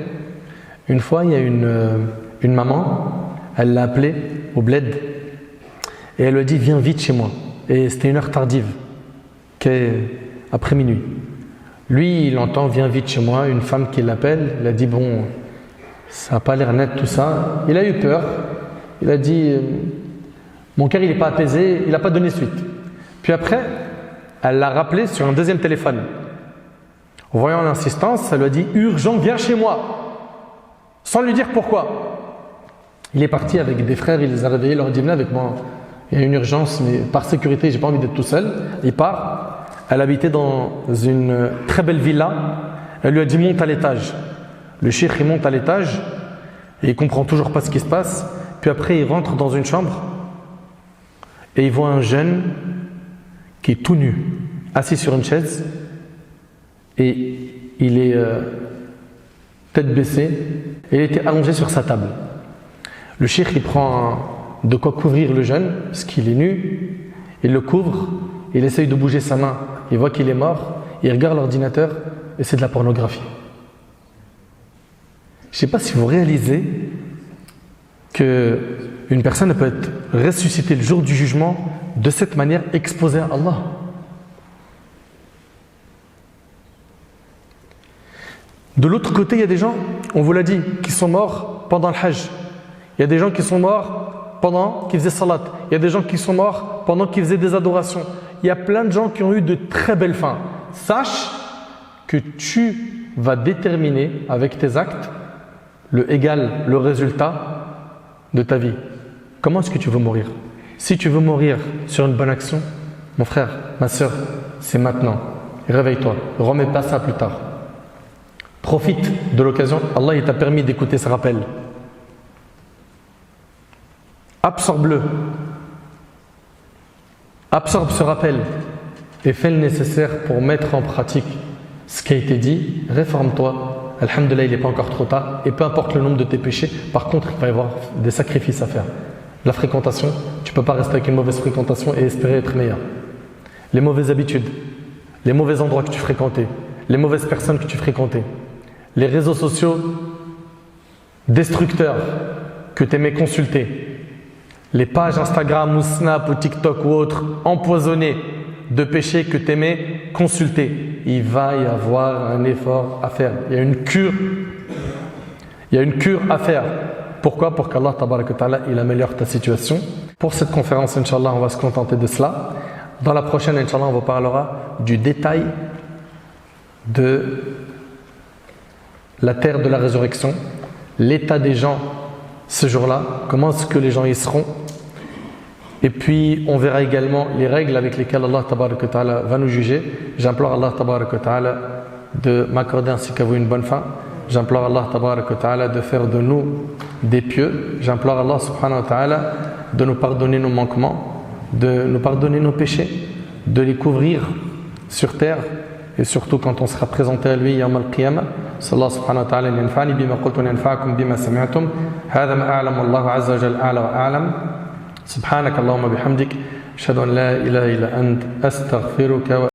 Speaker 1: Une fois, il y a une maman, elle l'a appelé au bled et elle lui a dit « Viens vite chez moi ». Et c'était une heure tardive, après minuit. Lui, il entend « Viens vite chez moi », une femme qui l'appelle, il a dit « Bon… » ça n'a pas l'air net tout ça. Il a eu peur. Il a dit mon cœur il n'est pas apaisé. Il n'a pas donné suite. Puis après, Elle l'a rappelé sur un deuxième téléphone. En voyant l'insistance, elle lui a dit « Urgent, viens chez moi !» Sans lui dire pourquoi. Il est parti avec des frères, il les a réveillés, il leur a dit « Venez avec moi, il y a une urgence, mais par sécurité, j'ai pas envie d'être tout seul. » Il part. Elle habitait dans une très belle villa. Elle lui a dit « Monte à l'étage ». Le cheikh, il monte à l'étage et il comprend toujours pas ce qui se passe. Puis après, il rentre dans une chambre et il voit un jeune qui est tout nu, assis sur une chaise, et il est tête baissée, et il était allongé sur sa table. Le cheikh, il prend de quoi couvrir le jeune, parce qu'il est nu, il le couvre, il essaye de bouger sa main, il voit qu'il est mort, il regarde l'ordinateur, et c'est de la pornographie. Je ne sais pas si vous réalisez qu'une personne peut être ressuscitée le jour du jugement de cette manière, exposée à Allah. De l'autre côté, il y a des gens, on vous l'a dit, qui sont morts pendant le Hajj. Il y a des gens qui sont morts pendant qu'ils faisaient salat. Il y a des gens qui sont morts pendant qu'ils faisaient des adorations. Il y a plein de gens qui ont eu de très belles fins. Sache que tu vas déterminer avec tes actes le résultat de ta vie. Comment est-ce que tu veux mourir? Si tu veux mourir sur une bonne action, mon frère, ma soeur, c'est maintenant. Réveille-toi, ne remets pas ça plus tard. Profite de l'occasion. Allah il t'a permis d'écouter ce rappel. Absorbe-le. Absorbe ce rappel et fais le nécessaire pour mettre en pratique ce qui a été dit. Réforme-toi. Alhamdulillah, il n'est pas encore trop tard. Et peu importe le nombre de tes péchés, par contre, il va y avoir des sacrifices à faire. La fréquentation, tu ne peux pas rester avec une mauvaise fréquentation et espérer être meilleur. Les mauvaises habitudes, les mauvais endroits que tu fréquentais, les mauvaises personnes que tu fréquentais, les réseaux sociaux destructeurs que tu aimais consulter, les pages Instagram ou Snap ou TikTok ou autres empoisonnées de péchés que tu aimais consulter. Il va y avoir un effort à faire. Il y a une cure. Il y a une cure à faire. Pourquoi? Pour qu'Allah tabaraka wa ta'ala il améliore ta situation. Pour cette conférence, Inch'Allah, on va se contenter de cela. Dans la prochaine, Inch'Allah, on vous parlera du détail de la terre de la résurrection, l'état des gens ce jour-là, comment est-ce que les gens y seront. Et puis, on verra également les règles avec lesquelles Allah tabaraka wa ta'ala va nous juger. J'implore Allah tabaraka wa ta'ala de m'accorder ainsi qu'à vous une bonne fin. J'implore Allah tabaraka wa ta'ala de faire de nous des pieux. J'implore Allah subhanahu wa ta'ala de nous pardonner nos manquements, de nous pardonner nos péchés, de les couvrir sur terre et surtout quand on sera présenté à lui yawm al-qiyamah. Sallallahu subhanahu wa ta'ala yanfa'ni bima qultu wa yanfa'akum bima sami'tum. Hadha ma a'lamu Allahu azza wa jalla a'la wa a'lam. سبحانك اللهم بحمدك أشهد أن لا إله إلا أنت أستغفرك